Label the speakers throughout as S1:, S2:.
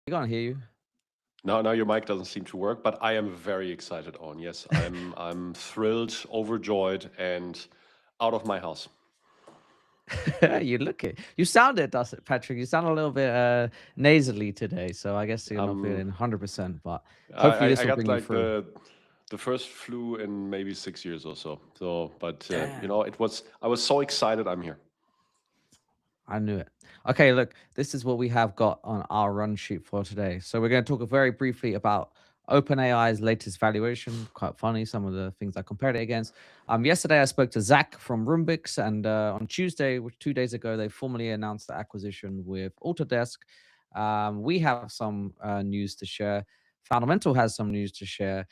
S1: We can't hear you.
S2: Now your mic doesn't seem to work, but I am very excited on. Yes, I'm thrilled, overjoyed, and out of my house.
S1: You look it. You sound it, does it, Patrick? You sound a little bit nasally today, so I guess you're not feeling
S2: Um,
S1: 100%. But
S2: I,
S1: hopefully, this
S2: I
S1: will
S2: got
S1: bring you
S2: like
S1: through.
S2: the first flu in maybe 6 years or so. So, but
S1: Damn.
S2: I was so excited. I'm here.
S1: I knew it. Okay, look, this is what we have got on our run sheet for today. So we're going to talk very briefly about OpenAI's latest valuation. Quite funny, some of the things I compared it against. Yesterday I spoke to Zach from Roombix, and on Tuesday, which 2 days ago, they formally announced the acquisition with Autodesk. We have some news to share. Fundamental has some news to share.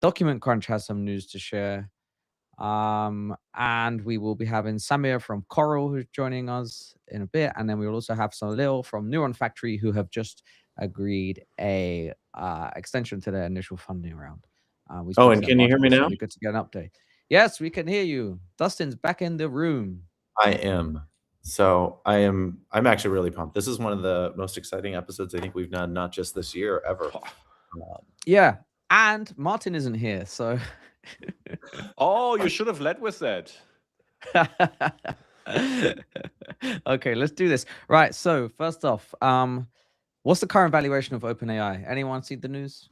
S1: Document Crunch has some news to share. And we will be having Samir from Coral who's joining us in a bit, and then we will also have Salil from Neuron Factory who have just agreed a extension to their initial funding round. We
S3: Oh,
S1: spoke to
S3: and
S1: them
S3: can you
S1: last
S3: hear me
S1: week, so
S3: now?
S1: it'd be good to get an update. Yes, we can hear you. Dustin's back in the room.
S3: I am. I'm actually really pumped. This is one of the most exciting episodes I think we've done, not just this year, ever.
S1: Yeah, and Martin isn't here, so.
S2: Oh, you should have led with that.
S1: Okay, let's do this. Right. So first off, what's the current valuation of OpenAI? Anyone see the news?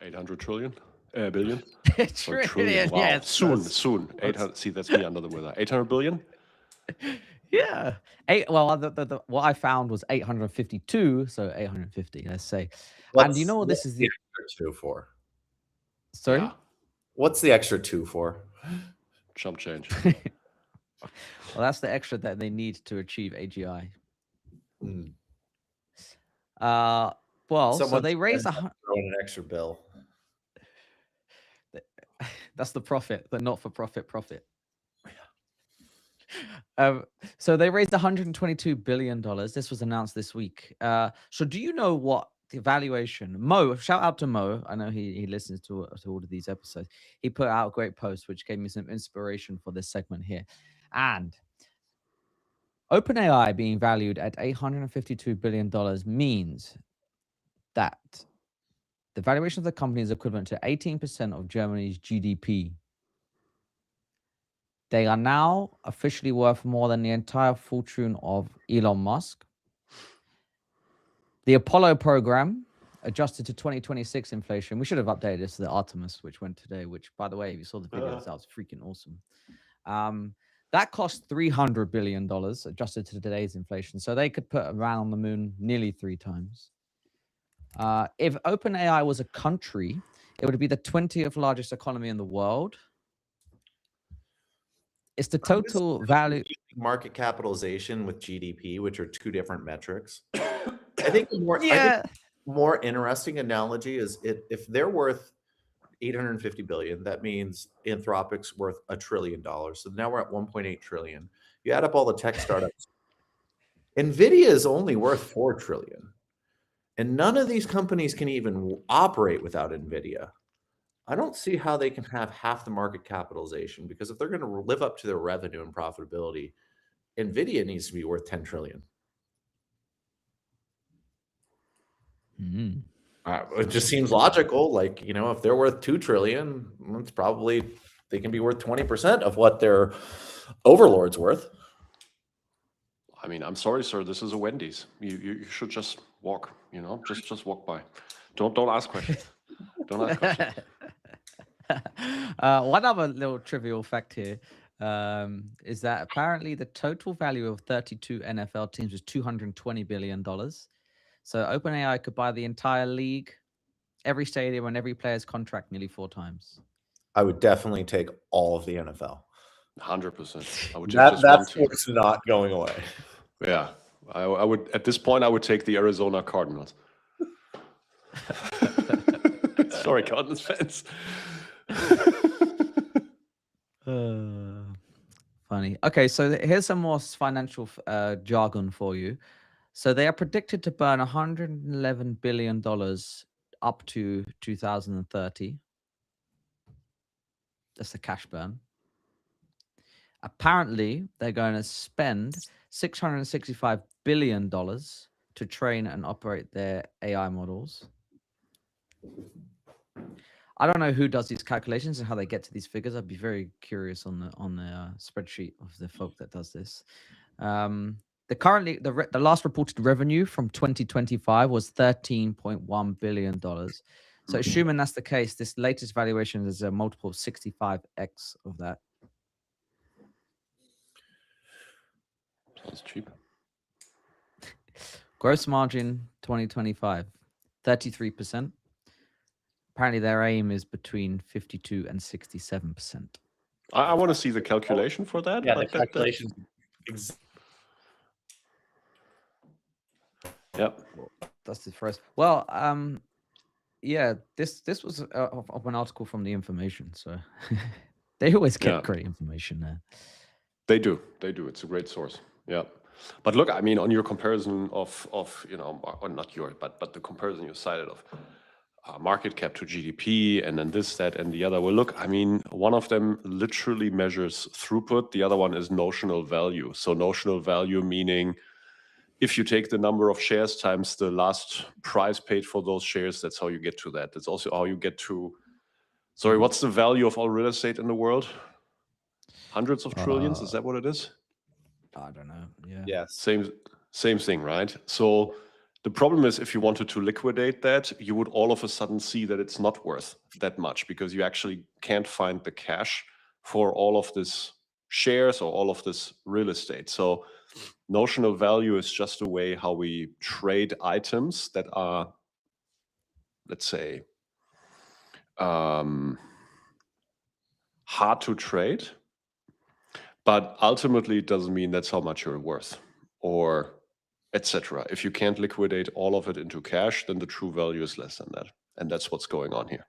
S2: 800 trillion, billion, or trillion.
S1: Trillion.
S2: Wow,
S1: Yes.
S2: soon.
S1: That's
S2: 800. See, that's me under the weather. 800 billion.
S1: yeah. Eight. Well, what I found was 852, so 850. Let's say. And you know what? This
S3: What's
S1: is
S3: the
S1: the
S3: extra two for?
S2: Yeah,
S1: sorry.
S3: What's the extra two for?
S2: chump change.
S1: Well, that's the extra that they need to achieve AGI.
S3: Hmm.
S1: Uh, well, so
S3: Someone
S1: they raised
S3: throw in an extra bill.
S1: that's the profit, the not-for-profit profit. Um, so they raised 122 billion dollars. This was announced this week. So do you know what the valuation? Mo, shout out to Mo. I know he listens to all of these episodes. He put out a great post which gave me some inspiration for this segment here. And OpenAI being valued at $852 billion means that the valuation of the company is equivalent to 18% of Germany's GDP. They are now officially worth more than the entire fortune of Elon Musk. The Apollo program, adjusted to 2026 inflation, we should have updated this to the Artemis, which went today, which, by the way, if you saw the videos, that was freaking awesome. That cost $300 billion adjusted to today's inflation. So they could put a man on the moon nearly 3 times. If OpenAI was a country, it would be the 20th largest economy in the world. It's the
S3: I'm just
S1: total value.
S3: market capitalization with GDP, which are two different metrics. I think
S1: Yeah.
S3: more interesting analogy is if they're worth 850 billion, that means Anthropic's worth $1 trillion. So now we're at 1.8 trillion. You add up all the tech startups. Nvidia is only worth 4 trillion. And none of these companies can even operate without Nvidia. I don't see how they can have half the market capitalization, because if they're going to live up to their revenue and profitability, Nvidia needs to be worth 10 trillion.
S1: Mm.
S3: It just seems logical. Like, if they're worth 2 trillion, it's probably they can be worth 20% of what their overlord's worth.
S2: I mean, I'm sorry, sir. This is a Wendy's. You should just walk. Just walk by. Don't ask questions. Don't ask questions.
S1: One other little trivial fact here is that apparently the total value of 32 NFL teams was $220 billion. So OpenAI could buy the entire league, every stadium, and every player's contract nearly 4 times.
S3: I would definitely take all of the NFL.
S2: 100%. I would take just one
S3: That
S2: team.
S3: sport's not going away.
S2: Yeah, I would. At this point, I would take the Arizona Cardinals. Sorry, Cardinals fans.
S1: Funny. Okay, so here's some more financial jargon for you. So they are predicted to burn $111 billion up to 2030. That's the cash burn. Apparently, they're going to spend $665 billion to train and operate their AI models. I don't know who does these calculations and how they get to these figures. I'd be very curious on the spreadsheet of the folk that does this. The last reported revenue from 2025 was $13.1 billion. So assuming that's the case, this latest valuation is a multiple of 65x of that.
S2: Sounds cheap.
S1: Gross margin 2025, 33%. Apparently their aim is between 52 and 67%.
S2: I want to see the calculation for that.
S3: Yeah, the
S2: but
S3: calculations.
S2: Yep.
S1: That's the first. Well, yeah, this was of an article from the Information, so they always get great information there.
S2: They do. It's a great source. Yeah. But look, I mean, on your comparison of or not your, but the comparison you cited of market cap to GDP, and then this, that, and the other. Well, look, I mean, one of them literally measures throughput. The other one is notional value. So notional value meaning if you take the number of shares times the last price paid for those shares, that's how you get to that. That's also how you get to, sorry, what's the value of all real estate in the world? Hundreds of trillions, is that what it is?
S1: I don't know. Yeah.
S3: Yes.
S2: Same thing, right? So the problem is if you wanted to liquidate that, you would all of a sudden see that it's not worth that much because you actually can't find the cash for all of this shares or all of this real estate. So notional value is just a way how we trade items that are, let's say, hard to trade, but ultimately it doesn't mean that's how much you're worth or etc. If you can't liquidate all of it into cash, then the true value is less than that. And that's what's going on here.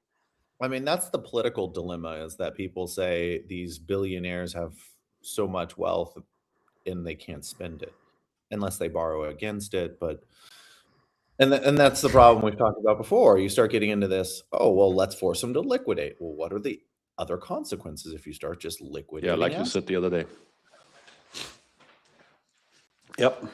S3: I mean, that's the political dilemma, is that people say these billionaires have so much wealth and they can't spend it unless they borrow against it. And that's the problem we've talked about before. You start getting into this, oh, well, let's force them to liquidate. Well, what are the other consequences if you start just liquidating?
S2: Yeah, like you said the other day. Yep.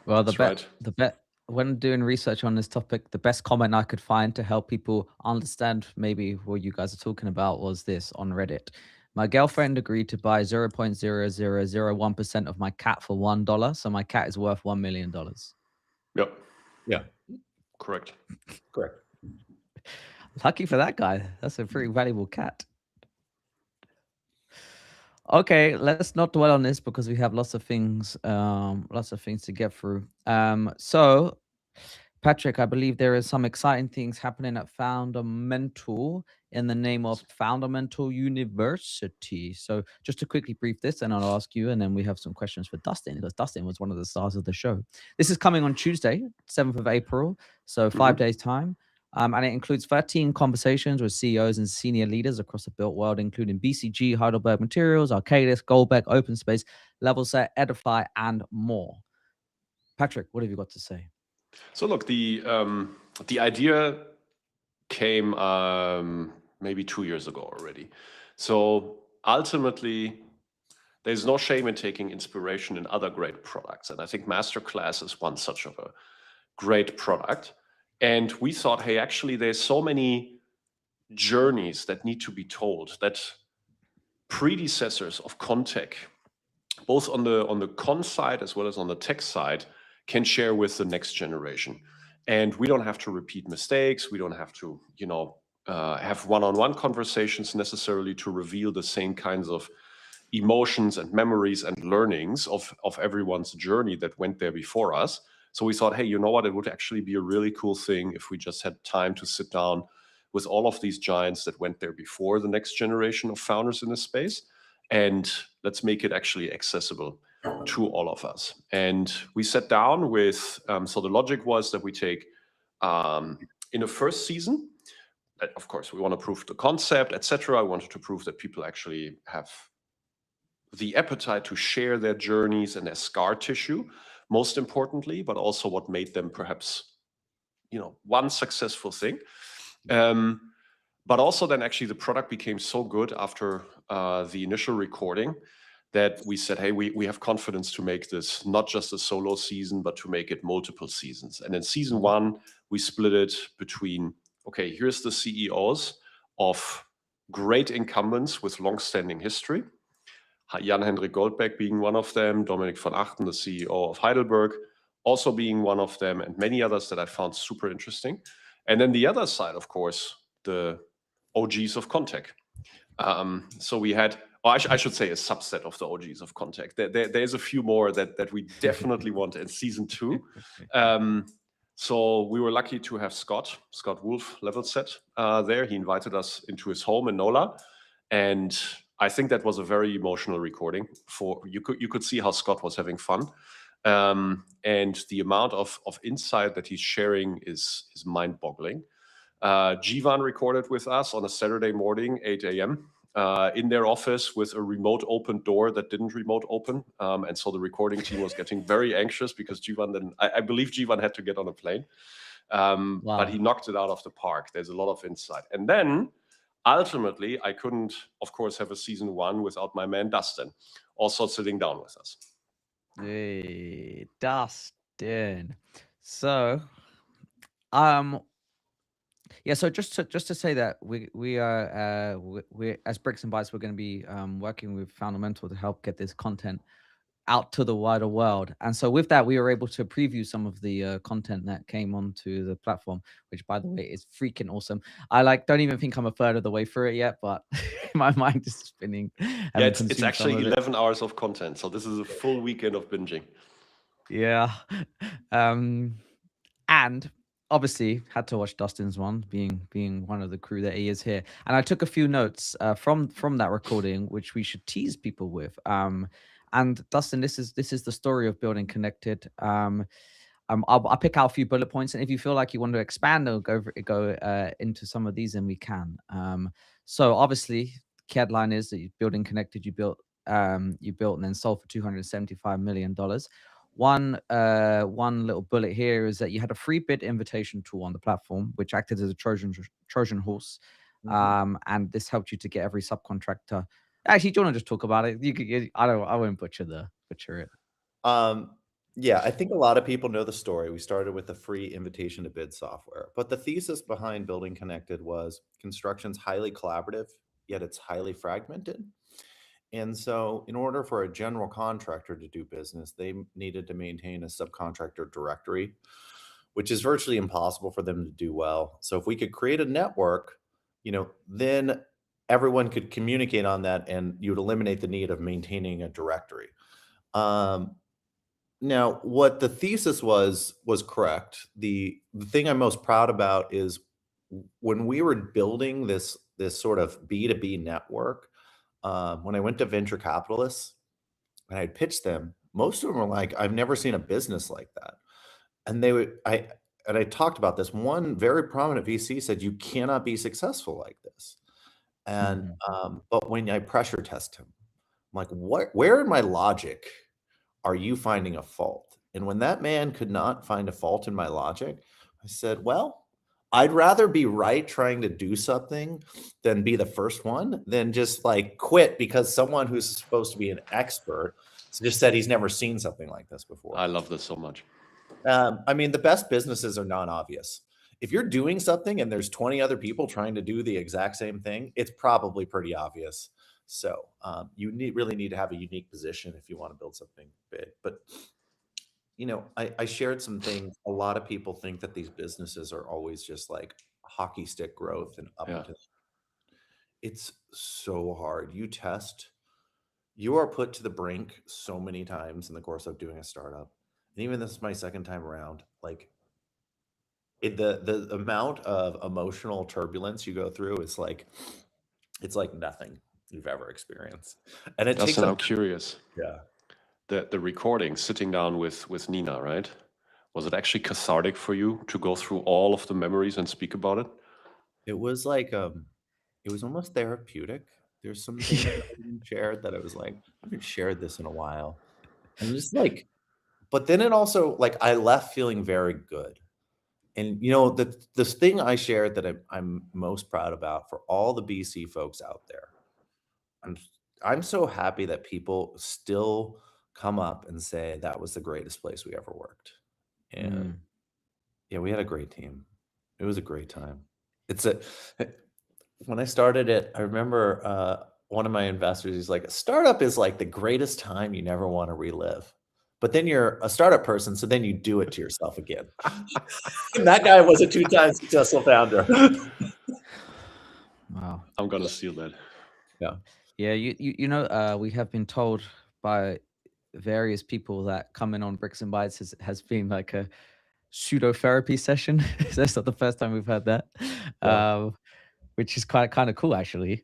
S1: Well, the bet when doing research on this topic, the best comment I could find to help people understand maybe what you guys are talking about was this on Reddit. My girlfriend agreed to buy 0.0001% of my cat for $1, so my cat is worth $1 million.
S2: Yep.
S3: Yeah.
S2: Correct.
S1: Lucky for that guy. That's a pretty valuable cat. Okay, let's not dwell on this because we have lots of things to get through. So Patrick, I believe there is some exciting things happening at Fundamental in the name of Fundamental University. So just to quickly brief this, and I'll ask you, and then we have some questions for Dustin, because Dustin was one of the stars of the show. This is coming on Tuesday, 7th of April, so 5 days' time. And it includes 13 conversations with CEOs and senior leaders across the built world, including BCG, Heidelberg Materials, Arcadis, Goldbeck, OpenSpace, LevelSet, Edify, and more. Patrick, what have you got to say?
S2: So look, the idea came maybe 2 years ago already. So ultimately, there's no shame in taking inspiration in other great products. And I think Masterclass is one such of a great product. And we thought, hey, actually, there's so many journeys that need to be told, that predecessors of Contech, both on the con side as well as on the tech side, can share with the next generation. And we don't have to repeat mistakes. We don't have to, have one-on-one conversations necessarily to reveal the same kinds of emotions and memories and learnings of everyone's journey that went there before us. So we thought, hey, you know what? It would actually be a really cool thing if we just had time to sit down with all of these giants that went there before the next generation of founders in this space. And let's make it actually accessible to all of us. And we sat down with, so the logic was that we take, in the first season, of course, we want to prove the concept, etc. I wanted to prove that people actually have the appetite to share their journeys and their scar tissue, most importantly, but also what made them perhaps, one successful thing. But also then actually the product became so good after the initial recording that we said, hey, we have confidence to make this not just a solo season, but to make it multiple seasons. And in season one, we split it between, okay, here's the CEOs of great incumbents with long-standing history. Jan-Hendrik Goldbeck being one of them, Dominik von Achten, the CEO of Heidelberg, also being one of them, and many others that I found super interesting. And then the other side, of course, the OGs of Contact. So we had, or I should say, a subset of the OGs of Contact. There's a few more that we definitely want in season 2. So we were lucky to have Scott Wolf, Level Set, there. He invited us into his home in NOLA, and I think that was a very emotional recording. You could see how Scott was having fun, and the amount of insight that he's sharing is mind-boggling. Jivan recorded with us on a Saturday morning, 8 a.m. In their office with a remote open door that didn't remote open. And so the recording team was getting very anxious because Jivan then, I believe Jivan had to get on a plane. But he knocked it out of the park. There's a lot of insight. And then ultimately, I couldn't, of course, have a season 1 without my man, Dustin, also sitting down with us.
S1: Hey, Dustin. So, yeah, so just to say that we are we as Bricks and Bytes, we're going to be working with Fundamental to help get this content out to the wider world. And so with that, we were able to preview some of the content that came onto the platform, which, by the way, is freaking awesome. I don't even think I'm a third of the way through it yet, but my mind is spinning.
S2: Yeah, it's actually 11 hours of content, so this is a full weekend of binging.
S1: Yeah. And obviously had to watch Dustin's one, being one of the crew that he is here. And I took a few notes from that recording, which we should tease people with. And Dustin, this is the story of building connected. I'll pick out a few bullet points, and if you feel like you want to expand or go into some of these, then we can. So obviously, key headline is that you're building connected. You built and then sold for $275 million. One little bullet here is that you had a free bid invitation tool on the platform, which acted as a Trojan horse, and this helped you to get every subcontractor. Actually, do you want to just talk about it? I won't butcher it.
S3: Yeah, I think a lot of people know the story. We started with the free invitation to bid software, but the thesis behind Building Connected was construction's highly collaborative, yet it's highly fragmented. And so in order for a general contractor to do business, they needed to maintain a subcontractor directory, which is virtually impossible for them to do well. So if we could create a network, then everyone could communicate on that, and you would eliminate the need of maintaining a directory. Now, what the thesis was correct. The thing I'm most proud about is when we were building this sort of B2B network, when I went to venture capitalists and I pitched them, most of them were like, I've never seen a business like that. And I talked about this. One very prominent VC said, you cannot be successful like this. And but when I pressure test him, I'm like, where in my logic are you finding a fault? And when that man could not find a fault in my logic, I said, well, I'd rather be right trying to do something than be the first one, than just quit because someone who's supposed to be an expert just said he's never seen something like this before.
S2: I love this so much.
S3: I mean, the best businesses are non-obvious. If you're doing something and there's 20 other people trying to do the exact same thing, it's probably pretty obvious. So you really need to have a unique position if you want to build something big. But I shared some things. A lot of people think that these businesses are always just like hockey stick growth and up. It's so hard. You are put to the brink so many times in the course of doing a startup. And even this is my second time around. The amount of emotional turbulence you go through is it's like nothing you've ever experienced. And it takes.
S2: I'm curious.
S3: Yeah.
S2: The recording, sitting down with Nina, right? Was it actually cathartic for you to go through all of the memories and speak about it?
S3: It was it was almost therapeutic. There's some things that I didn't share that I was like, I haven't shared this in a while. And just but then it also I left feeling very good. And the thing I shared that I'm most proud about for all the BC folks out there, I'm so happy that people still come up and say that was the greatest place we ever worked. And
S1: Mm.
S3: yeah, we had a great team. It was a great time. It's a when I started it, I remember one of my investors, he's like, a startup is like the greatest time you never want to relive. But then you're a startup person, so then you do it to yourself again. And that guy was a two-time successful founder.
S1: Wow.
S2: I'm gonna steal that.
S3: Yeah.
S1: Yeah, we have been told by various people that coming on Bricks and Bytes has been like a pseudo therapy session. That's not the first time we've heard that,
S3: Yeah.
S1: um, which is quite kind of cool actually.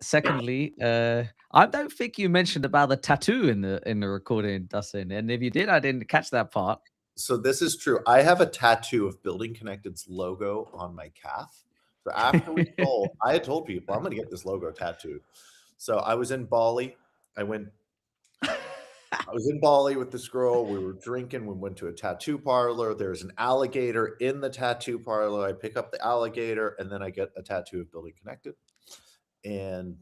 S1: Secondly, I don't think you mentioned about the tattoo in the recording, Dustin. And if you did, I didn't catch that part.
S3: So this is true. I have a tattoo of Building Connected's logo on my calf. So after we sold, I had told people I'm going to get this logo tattooed. So I was in Bali. I went I was in Bali with this girl. We were drinking. We went to a tattoo parlor. There's an alligator in the tattoo parlor. I pick up the alligator and then I get a tattoo of Building Connected. And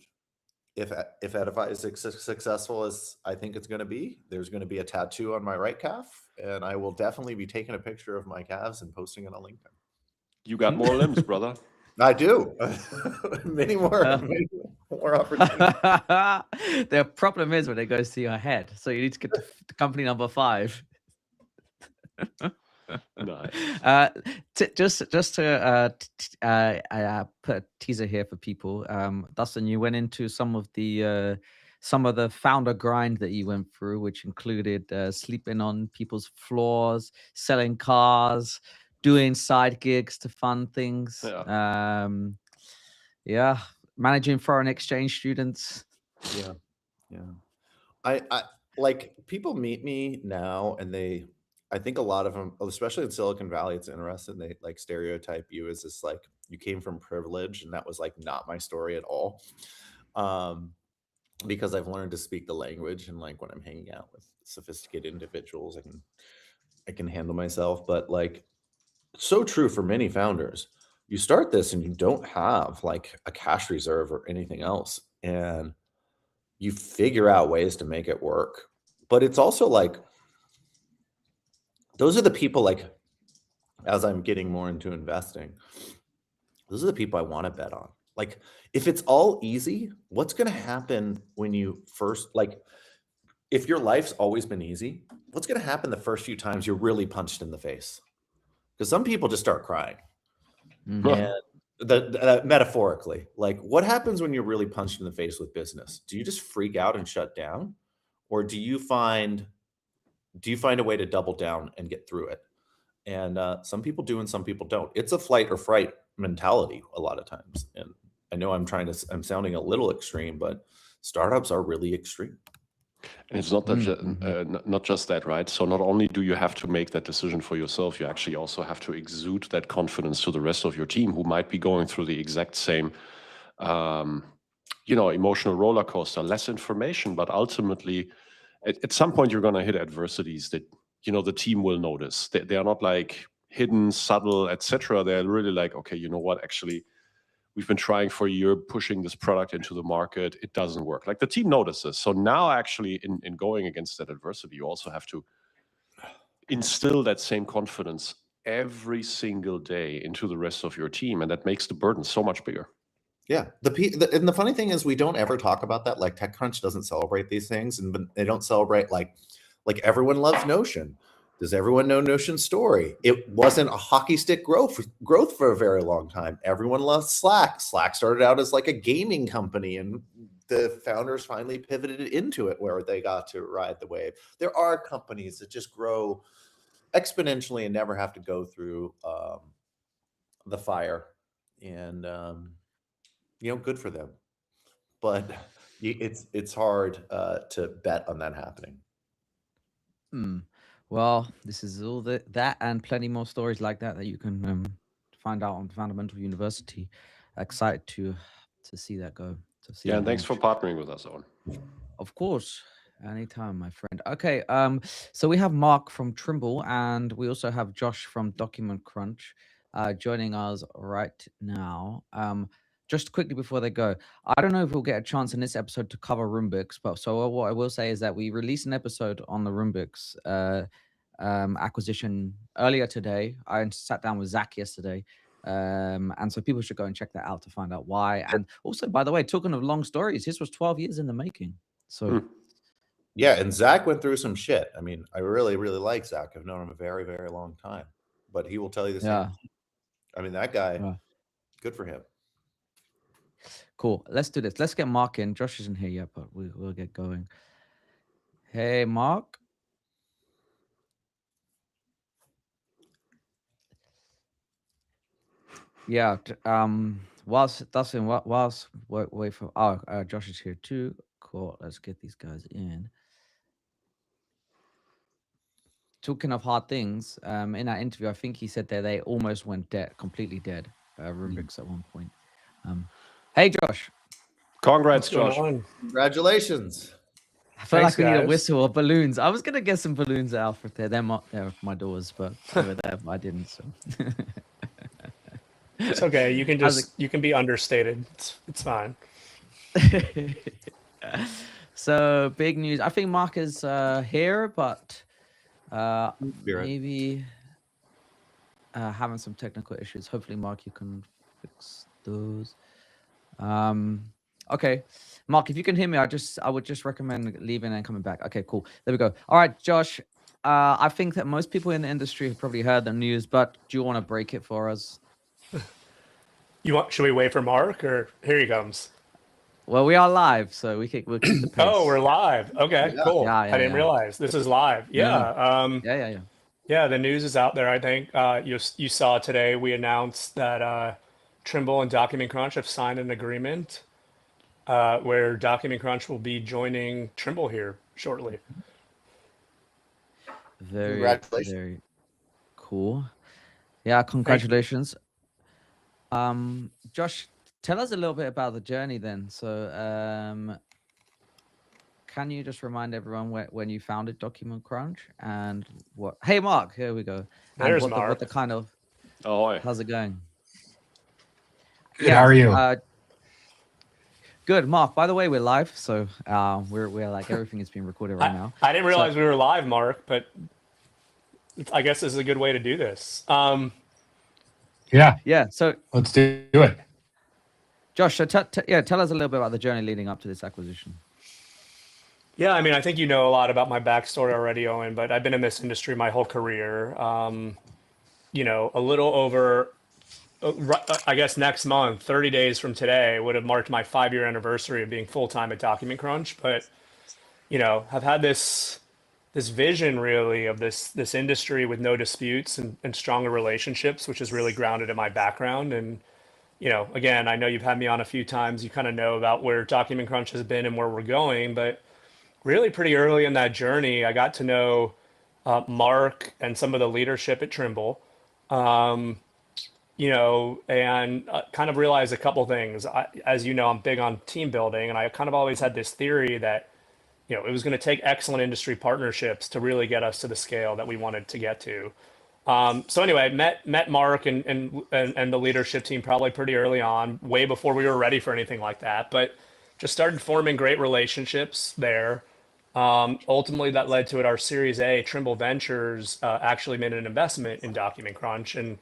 S3: if Edify is successful as I think it's going to be, there's going to be a tattoo on my right calf, and I will definitely be taking a picture of my calves and posting it on LinkedIn.
S2: You got more limbs, brother.
S3: I do. many more opportunities.
S1: The problem is when it goes to your head, so you need to get to company number 5.
S2: Nice.
S1: Just to put a teaser here for people. Dustin, you went into some of the founder grind that you went through, which included sleeping on people's floors, selling cars, doing side gigs to fund things.
S2: Yeah.
S1: Yeah, managing foreign exchange students.
S3: Yeah. I like people meet me now and I think a lot of them, especially in Silicon Valley, it's interesting. They like stereotype you as this like you came from privilege, and that was like not my story at all. Um, because I've learned to speak the language, and like when I'm hanging out with sophisticated individuals, I can handle myself. But like so true for many founders. You start this and you don't have like a cash reserve or anything else. And you figure out ways to make it work. But it's also like those are the people like as I'm getting more into investing, those are the people I want to bet on. Like if it's all easy, what's going to happen when you first like if your life's always been easy, what's going to happen the first few times you're really punched in the face? Because some people just start crying.
S1: Mhm.
S3: And the metaphorically, like what happens when you're really punched in the face with business? Do you just freak out and shut down? Or do you find a way to double down and get through it? And some people do and some people don't. It's a flight or fright mentality a lot of times. And I know I'm sounding a little extreme, but startups are really extreme.
S2: And it's not that
S1: Mhm.
S2: not just that, right? So not only do you have to make that decision for yourself, you actually also have to exude that confidence to the rest of your team who might be going through the exact same, um, emotional roller coaster. Less information, but ultimately, at some point, you're going to hit adversities that the team will notice. They are not like hidden, subtle, etc. They're really like, okay, you know what? Actually, we've been trying for a year pushing this product into the market. It doesn't work. Like the team notices. So now actually in going against that adversity, you also have to instill that same confidence every single day into the rest of your team. And that makes the burden so much bigger.
S3: Yeah. And the funny thing is we don't ever talk about that. Like TechCrunch doesn't celebrate these things, and they don't celebrate like everyone loves Notion. Does everyone know Notion's story? It wasn't a hockey stick growth for a very long time. Everyone loves Slack. Slack started out as like a gaming company, and the founders finally pivoted into it where they got to ride the wave. There are companies that just grow exponentially and never have to go through the fire, and good for them. But it's hard to bet on that happening.
S1: Hmm. Well, this is all that and plenty more stories like that you can find out on Fundamental University. Excited to see that go, to see
S2: Yeah,
S1: that
S2: and thanks for
S1: launch.
S2: partnering with us, Owen.
S1: Of course, anytime, my friend. Okay, so we have Mark from Trimble, and we also have Josh from Document Crunch joining us right now. just quickly before they go, I don't know if we'll get a chance in this episode to cover Roombooks, but so what I will say is that we released an episode on the Roombooks acquisition earlier today. I sat down with Zach yesterday. And so people should go and check that out to find out why. And also, by the way, talking of long stories, his was 12 years in the making. So
S3: yeah, and Zach went through some shit. I mean, I really, really like Zach. I've known him a very, very long time, but he will tell you the same.
S1: yeah.
S3: I mean, that guy, good for him.
S1: Cool. Let's do this. Let's get Mark in. Josh isn't here yet, but we'll get going. Hey, Mark. Yeah. Whilst Dustin, whilst wait for Josh is here too. Cool. Let's get these guys in. Talking of hard things, in that interview, I think he said that they almost went dead, completely dead. Rubik's at one point. Hey, Josh.
S2: Congrats, Josh.
S3: Congratulations.
S1: I feel like we need a whistle or balloons. I was gonna get some balloons at Alfred there. They're my doors, but over there I didn't. So
S4: it's okay. You can you can be understated. It's fine.
S1: So big news. I think Mark is here, but maybe having some technical issues. Hopefully, Mark, you can fix those. Okay, Mark, if you can hear me, I would just recommend leaving and coming back. Okay, cool. There we go. All right, Josh. I think that most people in the industry have probably heard the news, but do you want to break it for us?
S4: Should we wait for Mark, or here he comes?
S1: Well, we are live, so we'll keep the pace.
S4: Oh, we're live. Okay, cool.
S1: Yeah,
S4: I didn't realize this is live. Yeah. Yeah. The news is out there. I think you saw today. We announced that Trimble and Document Crunch have signed an agreement where Document Crunch will be joining Trimble here shortly.
S3: Congratulations.
S1: Very cool. Yeah, congratulations. Josh, tell us a little bit about the journey then. So can you just remind everyone when you founded Document Crunch and what? Hey, Mark, here we go.
S4: There's
S1: and
S4: Mark.
S1: What the kind of...
S2: Oh, hi.
S1: How's it going?
S5: Good, how are you?
S1: Good, Mark. By the way, we're live, so we're like everything is being recorded right now.
S4: I didn't realize we were live, Mark, but I guess this is a good way to do this.
S5: Yeah.
S1: So
S5: let's do it.
S1: Josh, so tell us a little bit about the journey leading up to this acquisition.
S4: Yeah, I mean, I think you know a lot about my backstory already, Owen, but I've been in this industry my whole career. You know, a little over, I guess next month, 30 days from today, would have marked my 5-year anniversary of being full-time at Document Crunch. But, you know, I've had this vision really of this industry with no disputes and stronger relationships, which is really grounded in my background. And, you know, again, I know you've had me on a few times. You kind of know about where Document Crunch has been and where we're going, but really pretty early in that journey, I got to know Mark and some of the leadership at Trimble, you know, and kind of realized a couple things. As you know, I'm big on team building, and I kind of always had this theory that, you know, it was going to take excellent industry partnerships to really get us to the scale that we wanted to get to. So anyway, met Mark and the leadership team probably pretty early on, way before we were ready for anything like that, but just started forming great relationships there. Ultimately, that led to our Series A. Trimble Ventures actually made an investment in Document Crunch, and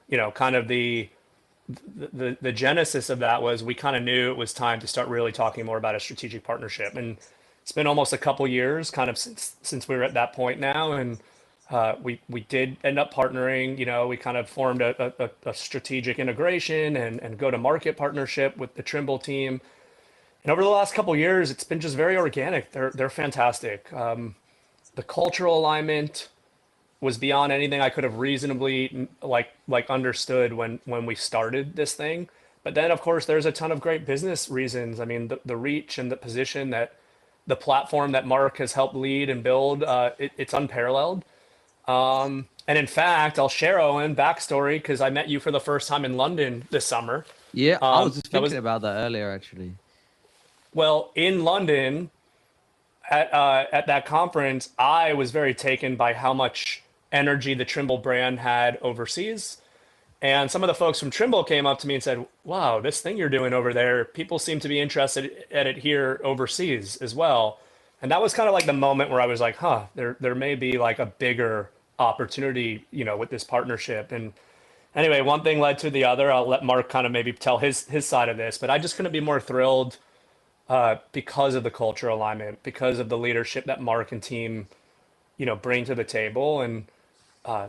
S4: you know, kind of the genesis of that was we kind of knew it was time to start really talking more about a strategic partnership, and it's been almost a couple years, kind of since we were at that point now, and we did end up partnering. You know, we kind of formed a strategic integration and go to market partnership with the Trimble team. And over the last couple of years, it's been just very organic. They're fantastic. The cultural alignment was beyond anything I could have reasonably like understood when we started this thing. But then, of course, there's a ton of great business reasons. I mean, the reach and the position that the platform that Mark has helped lead and build, it's unparalleled. And in fact, I'll share, Owen, backstory, because I met you for the first time in London this summer.
S1: Yeah, I was just thinking about that earlier, actually.
S4: Well, in London, at that conference, I was very taken by how much energy the Trimble brand had overseas. And some of the folks from Trimble came up to me and said, wow, this thing you're doing over there, people seem to be interested at it here overseas as well. And that was kind of like the moment where I was like, huh, there may be like a bigger opportunity, you know, with this partnership. And anyway, one thing led to the other. I'll let Mark kind of maybe tell his side of this, but I just couldn't be more thrilled because of the cultural alignment, because of the leadership that Mark and team, you know, bring to the table. And I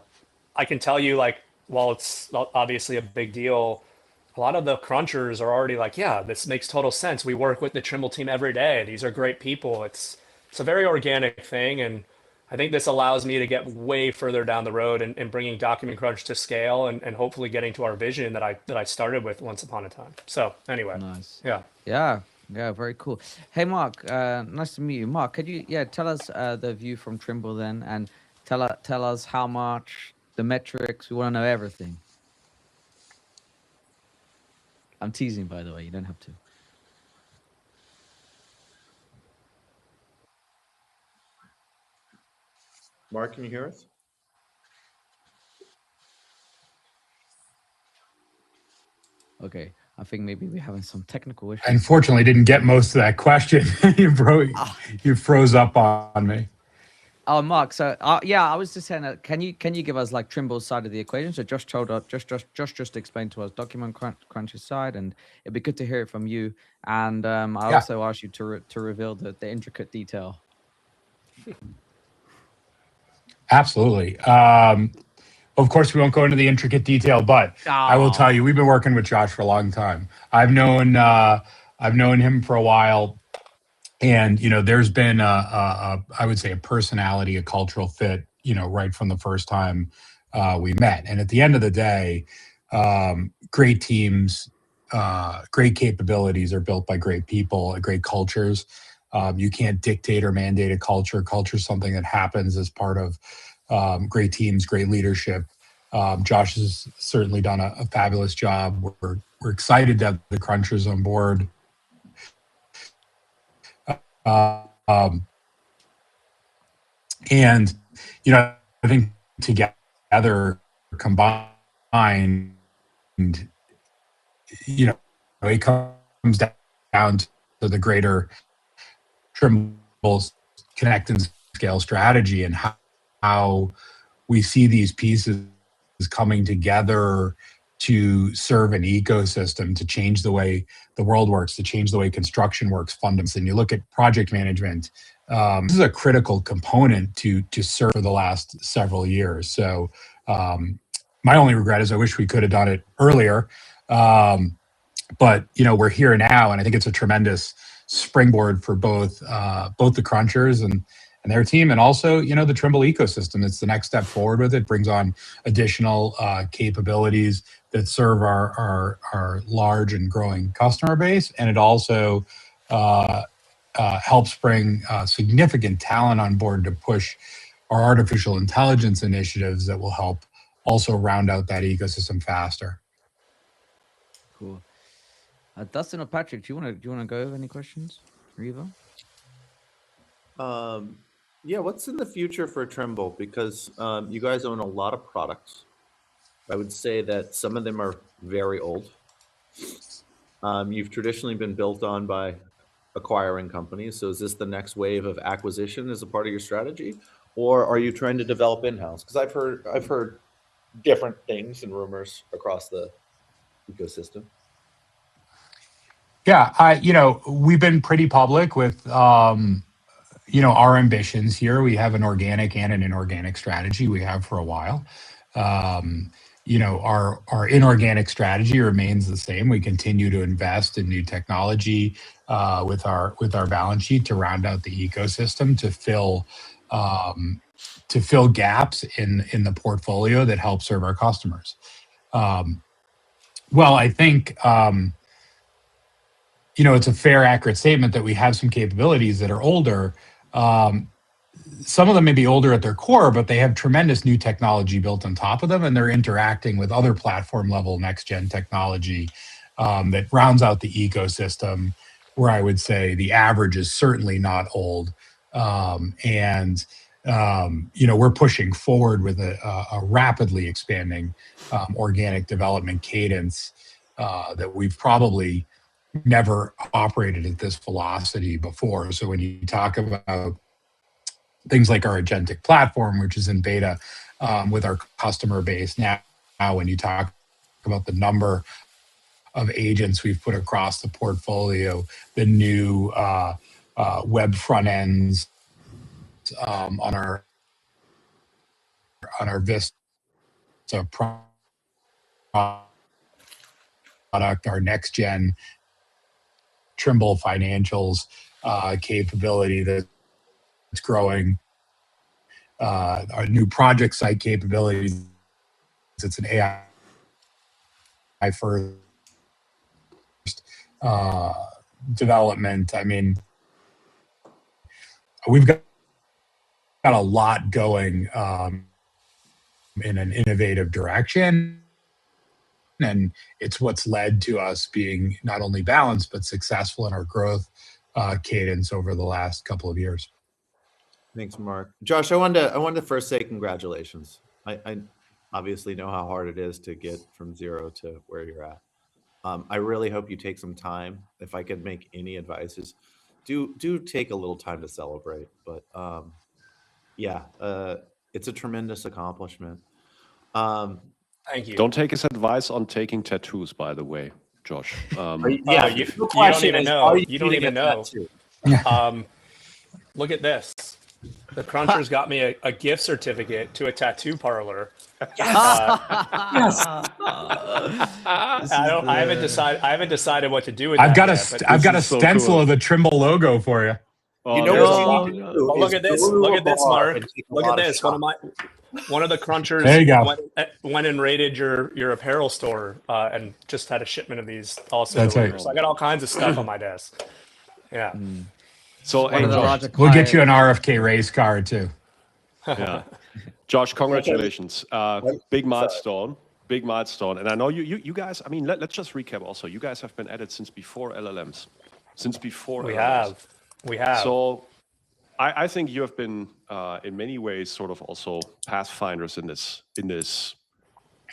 S4: can tell you, like, while it's obviously a big deal, a lot of the crunchers are already like, yeah, this makes total sense. We work with the Trimble team every day. These are great people. It's a very organic thing, and I think this allows me to get way further down the road and bringing Document Crunch to scale and hopefully getting to our vision that I started with once upon a time. So anyway,
S1: Nice.
S4: yeah.
S1: Yeah, very cool. Hey, Mark, nice to meet you. Mark, could you tell us the view from Trimble then, and tell us how much, the metrics. We want to know everything. I'm teasing, by the way. You don't have to.
S3: Mark, can you hear us?
S1: Okay, I think maybe we're having some technical issues.
S5: I unfortunately didn't get most of that question. You froze up on me.
S1: Oh, Mark. So yeah, I was just saying that. Can you give us like Trimble's side of the equation? So Josh told us, just explain to us Document Crunch's side, and it'd be good to hear it from you. And I also asked you to reveal the intricate detail.
S5: Absolutely. Of course, we won't go into the intricate detail, but I will tell you, we've been working with Josh for a long time. I've known him for a while, and you know, there's been I would say a personality, a cultural fit, you know, right from the first time we met. And at the end of the day, great teams, great capabilities are built by great people, great cultures. You can't dictate or mandate a culture. Culture is something that happens as part of great teams, great leadership. Josh has certainly done a fabulous job. We're excited to have the Crunchers on board. And, you know, I think together, combined, you know, it comes down to the greater Trimble's connect and scale strategy and how we see these pieces coming together to serve an ecosystem, to change the way the world works, to change the way construction works fundamentally. And you look at project management, this is a critical component to serve for the last several years. So my only regret is I wish we could have done it earlier. But you know, we're here now, and I think it's a tremendous springboard for both the Crunchers and their team, and also, you know, the Trimble ecosystem. It's the next step forward with it. Brings on additional capabilities that serve our large and growing customer base, and it also helps bring significant talent on board to push our artificial intelligence initiatives that will help also round out that ecosystem faster.
S1: Cool. Dustin or Patrick, do you want to go over any questions, Riva?
S3: Yeah, what's in the future for Trimble? Because you guys own a lot of products. I would say that some of them are very old. You've traditionally been built on by acquiring companies. So is this the next wave of acquisition as a part of your strategy? Or are you trying to develop in-house? Because I've heard different things and rumors across the ecosystem.
S5: Yeah, you know, we've been pretty public with you know, our ambitions here. We have an organic and an inorganic strategy. We have for a while. You know, our inorganic strategy remains the same. We continue to invest in new technology with our balance sheet to round out the ecosystem, to fill gaps in the portfolio that help serve our customers. Well, I think you know, it's a fair, accurate statement that we have some capabilities that are older. Some of them may be older at their core, but they have tremendous new technology built on top of them, and they're interacting with other platform level next gen technology that rounds out the ecosystem, where I would say the average is certainly not old. And we're pushing forward with a rapidly expanding organic development cadence that we've probably never operated at this velocity before. So when you talk about things like our agentic platform, which is in beta with our customer base now, when you talk about the number of agents we've put across the portfolio, the new web front ends on our Vista product, our next gen Trimble financials capability that's growing, our new project site capabilities. It's an AI first development. I mean, we've got a lot going in an innovative direction. And it's what's led to us being not only balanced, but successful in our growth cadence over the last couple of years.
S3: Thanks, Mark. Josh, I wanted to first say congratulations. I obviously know how hard it is to get from zero to where you're at. I really hope you take some time. If I could make any advices, do take a little time to celebrate. But it's a tremendous accomplishment.
S4: Thank you.
S2: Don't take his advice on taking tattoos, by the way, Josh.
S4: You don't even know. You don't even know. Look at this. The Crunchers got me a gift certificate to a tattoo parlor.
S3: Yes.
S4: I haven't decided what to do with
S5: I've
S4: that.
S5: I've got a stencil of the Trimble logo for you.
S3: You know what you need to do
S4: look
S3: is
S4: at this.
S3: go to
S4: Look
S3: a
S4: at this,
S3: bar
S4: Mark.
S3: and take a
S4: Look
S3: lot
S4: at
S3: of
S4: this.
S3: shots.
S4: One of the Crunchers
S5: There you go.
S4: went and raided your apparel store and just had a shipment of these also
S5: That's
S4: delivered.
S5: right.
S4: So I got all kinds of stuff on my desk. Yeah.
S2: So, hey, Josh,
S5: We'll get you an RFK race car too.
S2: yeah. Josh, congratulations. Big milestone. Big milestone. And I know you guys, I mean, let's just recap also. You guys have been at it since before LLMs.
S4: We have.
S2: So I think you have been, in many ways, sort of also pathfinders in this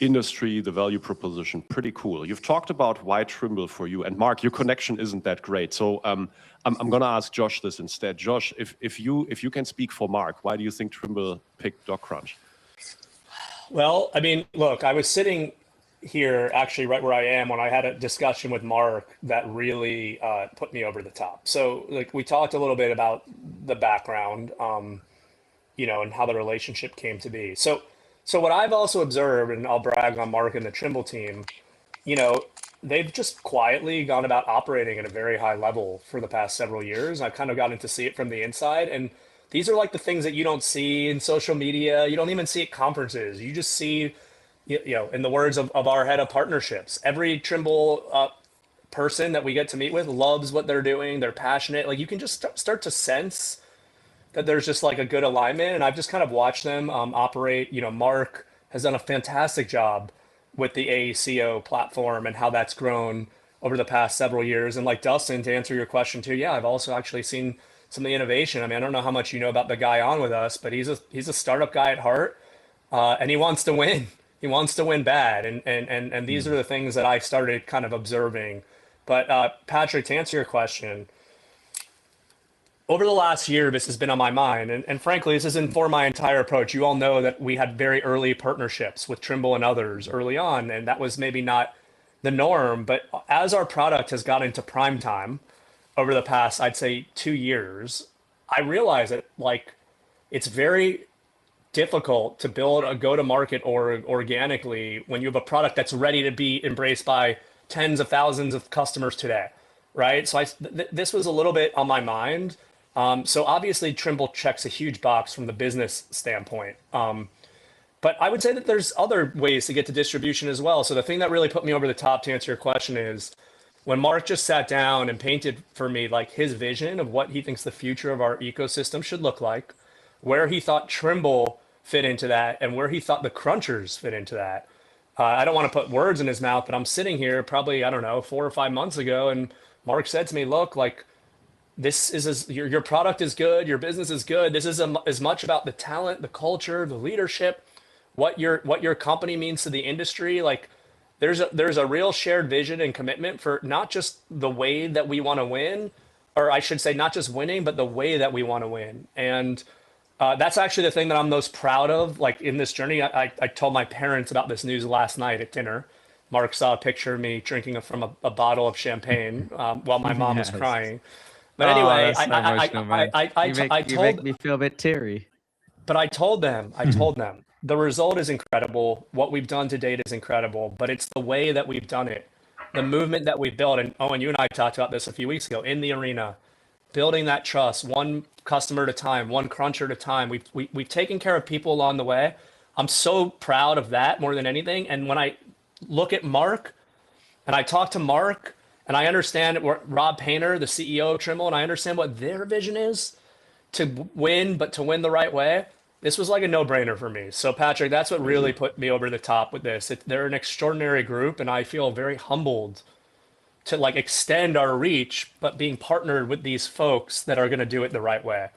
S2: industry, the value proposition. Pretty cool. You've talked about why Trimble for you. And Mark, your connection isn't that great. So I'm going to ask Josh this instead. Josh, if you can speak for Mark, why do you think Trimble picked DocCrunch?
S4: Well, I mean, look, I was sitting here actually right where I am when I had a discussion with Mark that really put me over the top. So like we talked a little bit about the background, and how the relationship came to be. So what I've also observed, and I'll brag on Mark and the Trimble team, they've just quietly gone about operating at a very high level for the past several years. I've kind of gotten to see it from the inside. And these are like the things that you don't see in social media. You don't even see at conferences. You just see, in the words of our head of partnerships, every Trimble person that we get to meet with loves what they're doing. They're passionate. Like you can just start to sense that there's just like a good alignment. And I've just kind of watched them operate. Mark has done a fantastic job with the AECO platform and how that's grown over the past several years. And like Dustin, to answer your question too, yeah, I've also actually seen some of the innovation. I mean, I don't know how much you know about the guy on with us, but he's a startup guy at heart, and he wants to win. He wants to win bad, and these are the things that I started kind of observing. But Patrick, to answer your question, over the last year, this has been on my mind, and frankly, this has informed my entire approach. You all know that we had very early partnerships with Trimble and others early on, and that was maybe not the norm. But as our product has got into prime time over the past, I'd say 2 years, I realize that like it's very difficult to build a go-to-market or organically when you have a product that's ready to be embraced by tens of thousands of customers today, right? So this was a little bit on my mind. So obviously Trimble checks a huge box from the business standpoint. But I would say that there's other ways to get to distribution as well. So the thing that really put me over the top to answer your question is when Mark just sat down and painted for me like his vision of what he thinks the future of our ecosystem should look like, where he thought Trimble fit into that, and where he thought the Crunchers fit into that. I don't want to put words in his mouth, but I'm sitting here probably, I don't know, 4 or 5 months ago, and Mark said to me, look, like, this is your product is good, your business is good. This is as much about the talent, the culture, the leadership, what your company means to the industry. Like there's a real shared vision and commitment for not just the way that we want to win, or I should say not just winning, but the way that we want to win. And that's actually the thing that I'm most proud of. Like in this journey, I told my parents about this news last night at dinner. Mark saw a picture of me drinking from a bottle of champagne while my mom was
S1: Yes.
S4: crying. But
S1: Oh,
S4: anyway,
S1: that's so emotional, man. You make me feel a bit teary.
S4: but I told them the result is incredible. What we've done to date is incredible, but it's the way that we've done it, the movement that we've built. And Owen, you and I talked about this a few weeks ago in the arena, building that trust, one customer at a time, one cruncher at a time. We've taken care of people along the way. I'm so proud of that more than anything. And when I look at Mark and I talk to Mark and I understand Rob Painter, the CEO of Trimble, and I understand what their vision is to win, but to win the right way. This was like a no-brainer for me. So Patrick, that's what really put me over the top with this. They're an extraordinary group, and I feel very humbled to like extend our reach, but being partnered with these folks that are going to do it the right way.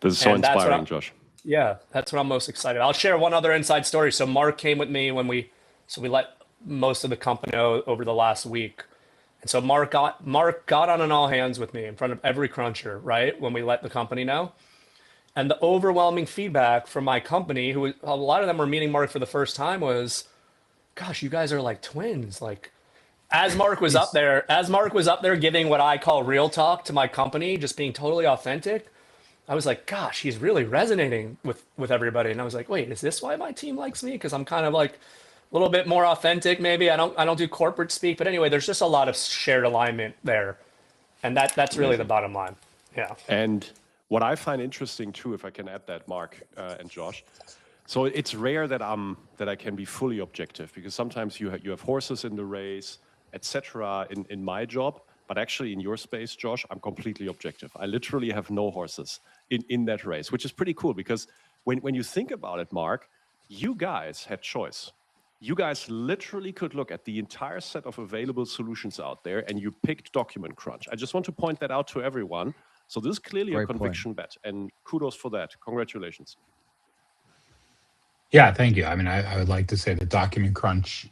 S2: This is so
S4: And that's what
S2: inspiring, Josh.
S4: Yeah, that's what I'm most excited. I'll share one other inside story. So Mark came with me when we let most of the company know over the last week. And so Mark got on an all hands with me in front of every cruncher, right? When we let the company know. And the overwhelming feedback from my company, who a lot of them were meeting Mark for the first time, was, gosh, you guys are like twins. Like as Mark was up there giving what I call real talk to my company, just being totally authentic, I was like, gosh, he's really resonating with everybody. And I was like, wait, is this why my team likes me? Because I'm kind of like a little bit more authentic, maybe. I don't do corporate speak, but anyway, there's just a lot of shared alignment there. And that's really the bottom line. Yeah.
S2: And what I find interesting too, if I can add that, Mark and Josh, so it's rare that I can be fully objective, because sometimes you have horses in the race, etc. In my job, but actually in your space, Josh, I'm completely objective. I literally have no horses in that race, which is pretty cool, because when you think about it, Mark, you guys had choice. You guys literally could look at the entire set of available solutions out there, and you picked Document Crunch. I just want to point that out to everyone. So this is clearly a conviction bet, and kudos for that. Congratulations.
S5: Yeah, thank you. I mean, I would like to say that Document Crunch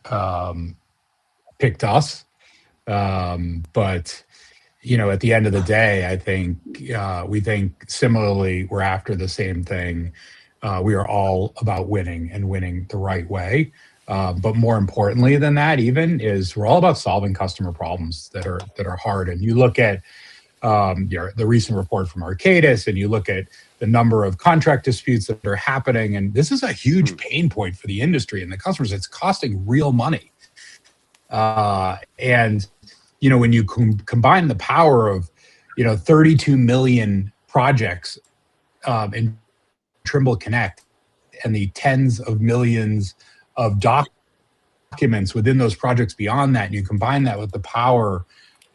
S5: picked us, but at the end of the day, I think we think similarly. We're after the same thing. We are all about winning and winning the right way. But more importantly than that, even is we're all about solving customer problems that are hard. And you look at the recent report from Arcadis, and you look at the number of contract disputes that are happening, and this is a huge pain point for the industry and the customers. It's costing real money. And when you combine the power of 32 million projects in Trimble Connect and the tens of millions of documents within those projects beyond that, and you combine that with the power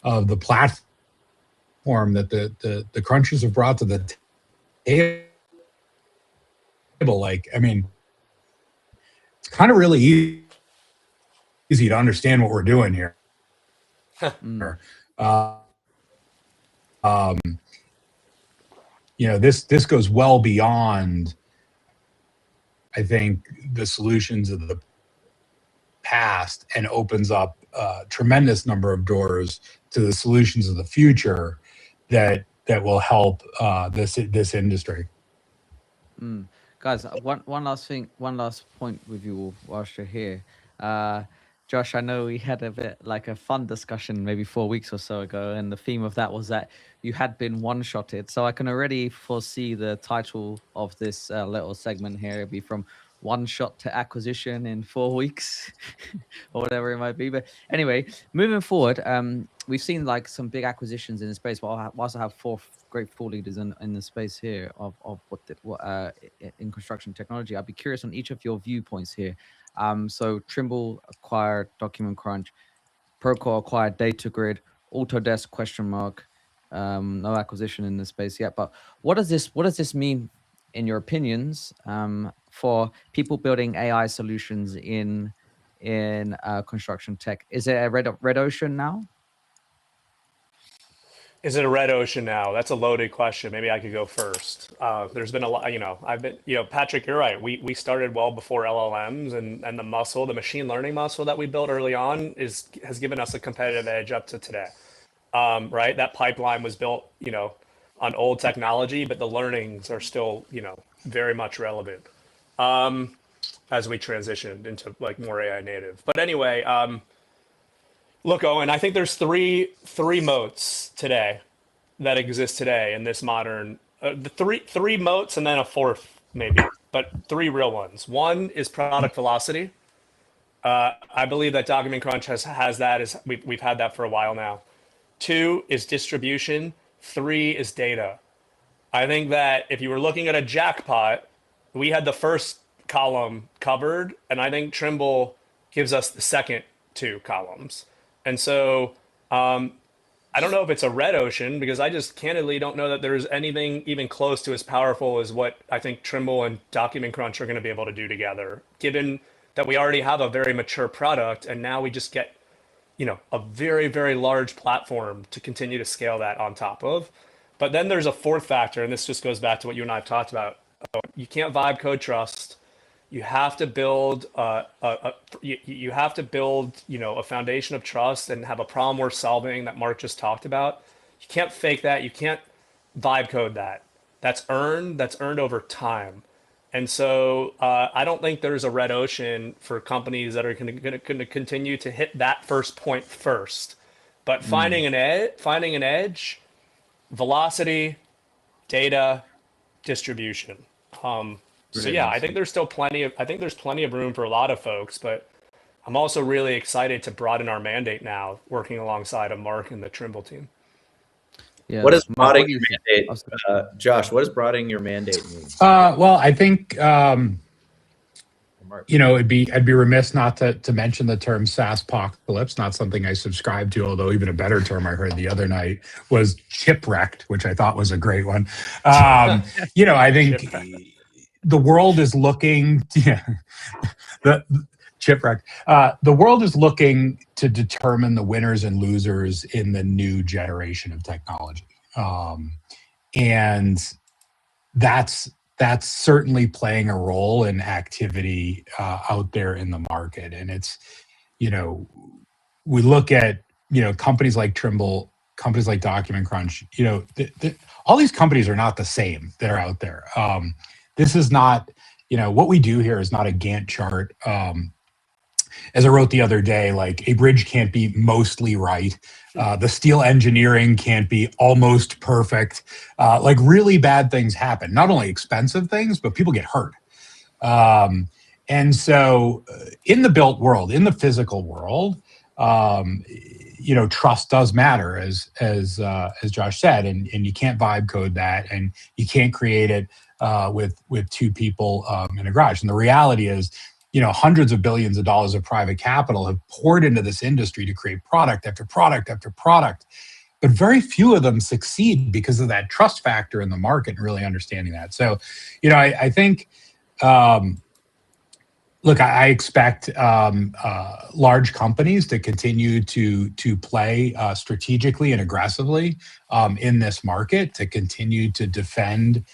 S5: of the platform that the crunchers have brought to the table, it's kind of really easy to understand what we're doing here. This goes well beyond, I think, the solutions of the past, and opens up a tremendous number of doors to the solutions of the future that will help this industry.
S1: Guys, one last point with you all whilst you're here. Josh, I know we had a bit like a fun discussion maybe 4 weeks or so ago, and the theme of that was that you had been one-shotted. So I can already foresee the title of this little segment here. It'd be from one shot to acquisition in 4 weeks or whatever it might be. But anyway, moving forward, we've seen like some big acquisitions in the space, but I also have 4 great thought leaders in the space here of what in construction technology. I'd be curious on each of your viewpoints here. So Trimble acquired Document Crunch, Procore acquired DataGrid, Autodesk ? No acquisition in this space yet. But what does this mean, in your opinions, for people building AI solutions in construction tech? Is it a red ocean now?
S4: Is it a red ocean now? That's a loaded question. Maybe I could go first. There's been a lot, Patrick, you're right. We started well before LLMs, and the muscle, the machine learning muscle that we built early on has given us a competitive edge up to today. Right? That pipeline was built, on old technology, but the learnings are still, very much relevant as we transitioned into like more AI native. But anyway, look, Owen, I think there's three moats today that exist today in this modern the three moats and then a fourth maybe, but three real ones. One is product velocity. I believe that Document Crunch has that. We've had that for a while now. Two is distribution. Three is data. I think that if you were looking at a jackpot, we had the first column covered, and I think Trimble gives us the second two columns. And so I don't know if it's a red ocean, because I just candidly don't know that there's anything even close to as powerful as what I think Trimble and Document Crunch are going to be able to do together, given that we already have a very mature product, and now we just get, a very, very large platform to continue to scale that on top of. But then there's a fourth factor, and this just goes back to what you and I have talked about. You can't vibe code trust. You have to build you have to build, a foundation of trust and have a problem worth solving that Mark just talked about. You can't fake that. You can't vibe code that. That's earned over time. And so I don't think there's a red ocean for companies that are going to continue to hit that first point first. But finding an edge, velocity, data, distribution. So yeah, I think there's still plenty of room for a lot of folks, but I'm also really excited to broaden our mandate now, working alongside of Mark and the Trimble team.
S1: Yeah.
S3: What does
S1: Mark,
S3: broadening
S1: do you
S3: your
S1: think?
S3: mandate, Josh? What does broadening your mandate mean?
S5: Well, I think
S3: Mark.
S5: I'd be remiss not to mention the term SaaSpocalypse. Not something I subscribe to, although even a better term I heard the other night was chipwrecked, which I thought was a great one. I think the world is looking. The chipwrecked. The world is looking to determine the winners and losers in the new generation of technology, and that's certainly playing a role in activity out there in the market. And it's, we look at, companies like Trimble, companies like Document Crunch, all these companies are not the same that are out there. This is not, what we do here is not a Gantt chart. As I wrote the other day, like, a bridge can't be mostly right. The steel engineering can't be almost perfect. Like, really bad things happen. Not only expensive things, but people get hurt. And so in the built world, in the physical world, trust does matter, as Josh said, and you can't vibe code that, and you can't create it with two people in a garage. And the reality is, hundreds of billions of dollars of private capital have poured into this industry to create product after product after product. But very few of them succeed because of that trust factor in the market and really understanding that. So, I think, look, I expect large companies to continue to play strategically and aggressively in this market, to continue to defend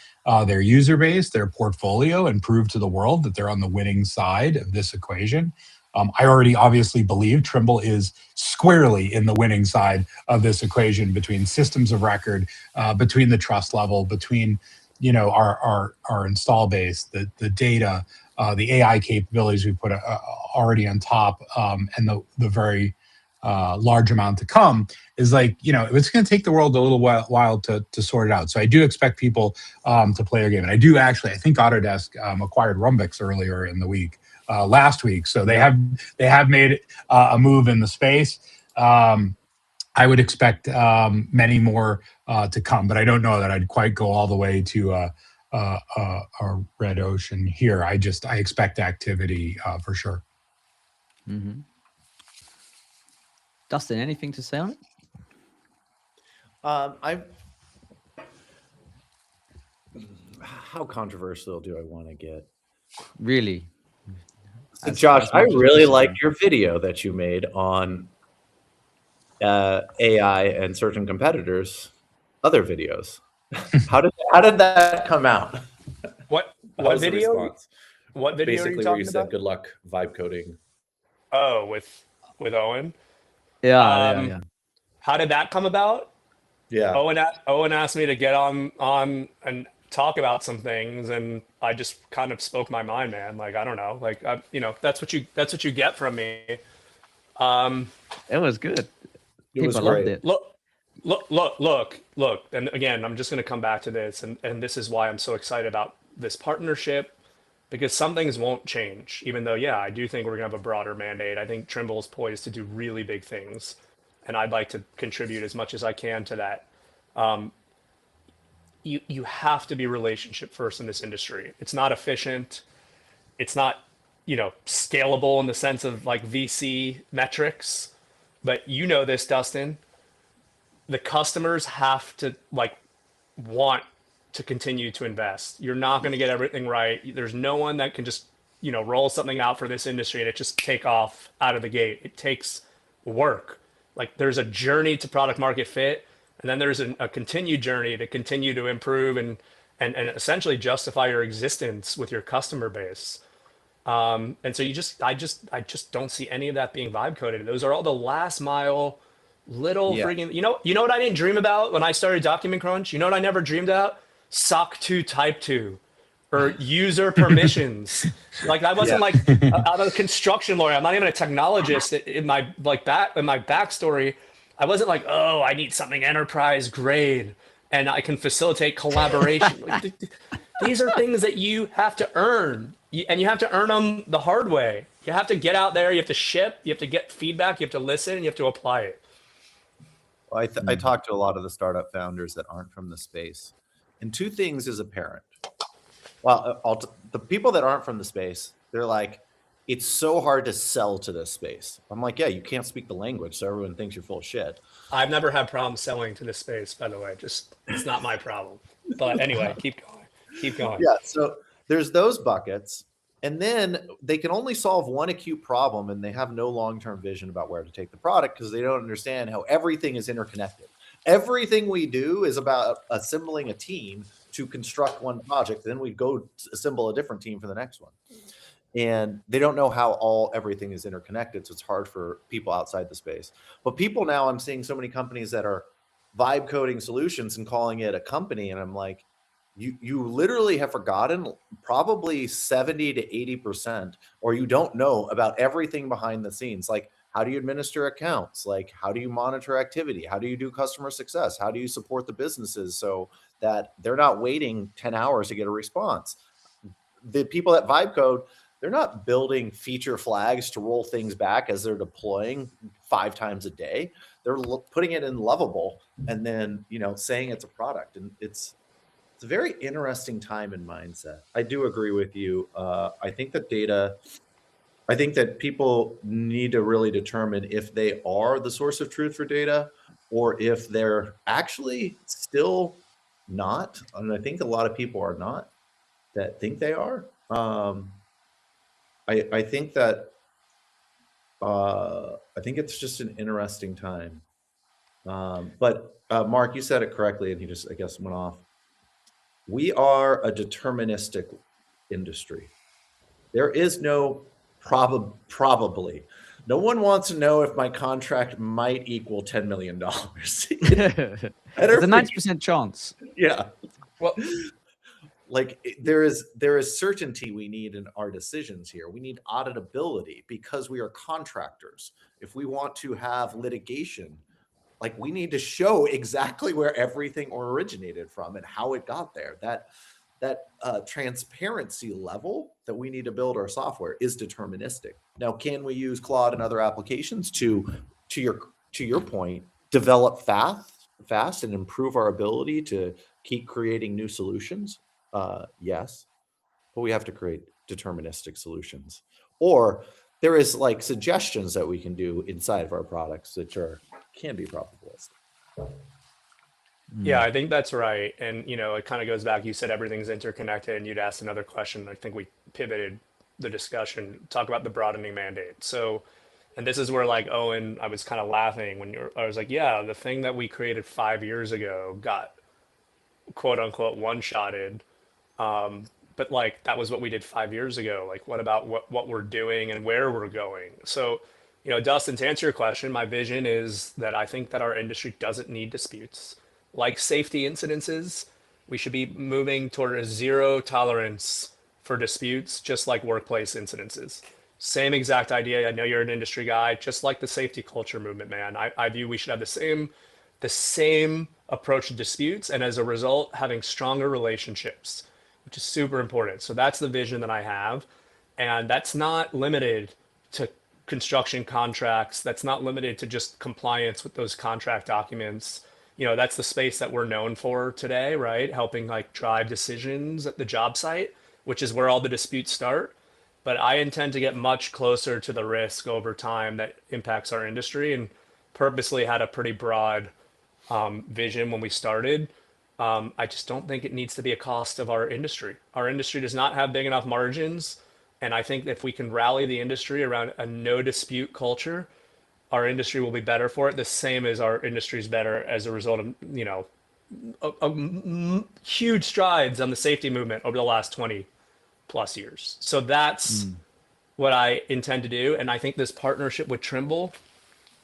S5: their user base, their portfolio, and prove to the world that they're on the winning side of this equation. I already obviously believe Trimble is squarely in the winning side of this equation, between systems of record, between the trust level, between our install base, the data, the AI capabilities we put already on top, and the very large amount to come, is like, it's going to take the world a little while to sort it out. So I do expect people to play their game. And I think Autodesk acquired Rumbix earlier in the week, last week. So they have made a move in the space. I would expect many more to come, but I don't know that I'd quite go all the way to a red ocean here. I expect activity for sure.
S1: Mm-hmm. Dustin, anything to say on it?
S3: How controversial do I want to get?
S1: Really?
S3: So Josh, I really liked your video that you made on AI and certain competitors. other videos. How did that come out?
S4: What
S3: How was the
S4: video?
S3: response?
S4: What video are you
S3: Basically, where you
S4: talking
S3: said
S4: about?
S3: good luck vibe coding.
S4: Oh, with Owen.
S1: Yeah.
S4: How did that come about?
S3: Yeah.
S4: Owen asked me to get on and talk about some things, and I just kind of spoke my mind, man. Like, I don't know, like, that's what you get from me.
S1: It was good.
S3: It was
S1: People loved
S3: great.
S1: it.
S4: Look. And again, I'm just going to come back to this, and this is why I'm so excited about this partnership, because some things won't change, even though, yeah, I do think we're going to have a broader mandate. I think Trimble's poised to do really big things, and I'd like to contribute as much as I can to that. You have to be relationship first in this industry. It's not efficient. It's not, scalable in the sense of like VC metrics. But you know this, Dustin. The customers have to want to continue to invest. You're not going to get everything right. There's no one that can just, roll something out for this industry and it just take off out of the gate. It takes work. Like there's a journey to product market fit, and then there's a continued journey to continue to improve and essentially justify your existence with your customer base. And so I just don't see any of that being vibe coded. Those are all the last mile little freaking, you know what I didn't dream about when I started Document Crunch? You know what I never dreamed about? SOC 2 Type 2 or user permissions. Like I wasn't like I'm a construction lawyer. I'm not even a technologist. In my backstory, I wasn't like, oh, I need something enterprise grade and I can facilitate collaboration. Like, these are things that you have to earn, and you have to earn them the hard way. You have to get out there, you have to ship, you have to get feedback, you have to listen, and you have to apply it.
S3: Well, I talk to a lot of the startup founders that aren't from the space, and two things is apparent. Well, the people that aren't from the space, they're like, it's so hard to sell to this space. I'm like, yeah, you can't speak the language, so everyone thinks you're full of shit.
S4: I've never had problems selling to this space, by the way. Just it's not my problem. But anyway, keep going.
S3: Yeah, so there's those buckets, and then they can only solve one acute problem, and they have no long-term vision about where to take the product because they don't understand how everything is interconnected. Everything we do is about assembling a team to construct one project. Then we go assemble a different team for the next one. And they don't know how everything is interconnected. So it's hard for people outside the space. But people now, I'm seeing so many companies that are vibe coding solutions and calling it a company. And I'm like, you literally have forgotten probably 70 to 80%, or you don't know about everything behind the scenes. Like, how do you administer accounts? Like, how do you monitor activity? How do you do customer success? How do you support the businesses so that they're not waiting 10 hours to get a response? The people at Vibe Code, they're not building feature flags to roll things back as they're deploying 5 times a day. They're putting it in Lovable and then, saying it's a product. And it's a very interesting time and mindset. I do agree with you. I think that people need to really determine if they are the source of truth for data or if they're actually still not. And I think a lot of people are not that think they are. I think it's just an interesting time. But Mark, you said it correctly, and he just, I guess, went off. We are a deterministic industry. There is no probably. No one wants to know if my contract might equal $10 million.
S1: There's a 90% chance.
S3: Yeah.
S4: Well,
S3: like there is certainty we need in our decisions here. We need auditability because we are contractors. If we want to have litigation, like we need to show exactly where everything originated from and how it got there. That transparency level that we need to build our software is deterministic. Now, can we use Claude and other applications to your point, develop fast and improve our ability to keep creating new solutions? Yes, but we have to create deterministic solutions. Or there is like suggestions that we can do inside of our products that can be probabilistic.
S4: Yeah, I think that's right. And, it kind of goes back. You said everything's interconnected, and you'd asked another question. I think we pivoted the discussion, talk about the broadening mandate. So And this is where like Owen, I was kind of laughing when I was like, yeah, the thing that we created 5 years ago got quote unquote one-shotted. But like that was what we did 5 years ago. Like what about what we're doing and where we're going? So, Dustin, to answer your question, my vision is that I think that our industry doesn't need disputes. Like safety incidences, we should be moving toward a zero tolerance for disputes, just like workplace incidences. Same exact idea. I know you're an industry guy, just like the safety culture movement, man. I view we should have the same approach to disputes, and as a result, having stronger relationships, which is super important. So that's the vision that I have. And that's not limited to construction contracts. That's not limited to just compliance with those contract documents. That's the space that we're known for today, right? Helping like drive decisions at the job site, which is where all the disputes start. But I intend to get much closer to the risk over time that impacts our industry, and purposely had a pretty broad vision when we started. I just don't think it needs to be a cost of our industry. Our industry does not have big enough margins. And I think if we can rally the industry around a no dispute culture, our industry will be better for it. The same as our industry is better as a result of, huge strides on the safety movement over the last 20 plus years. So that's what I intend to do. And I think this partnership with Trimble,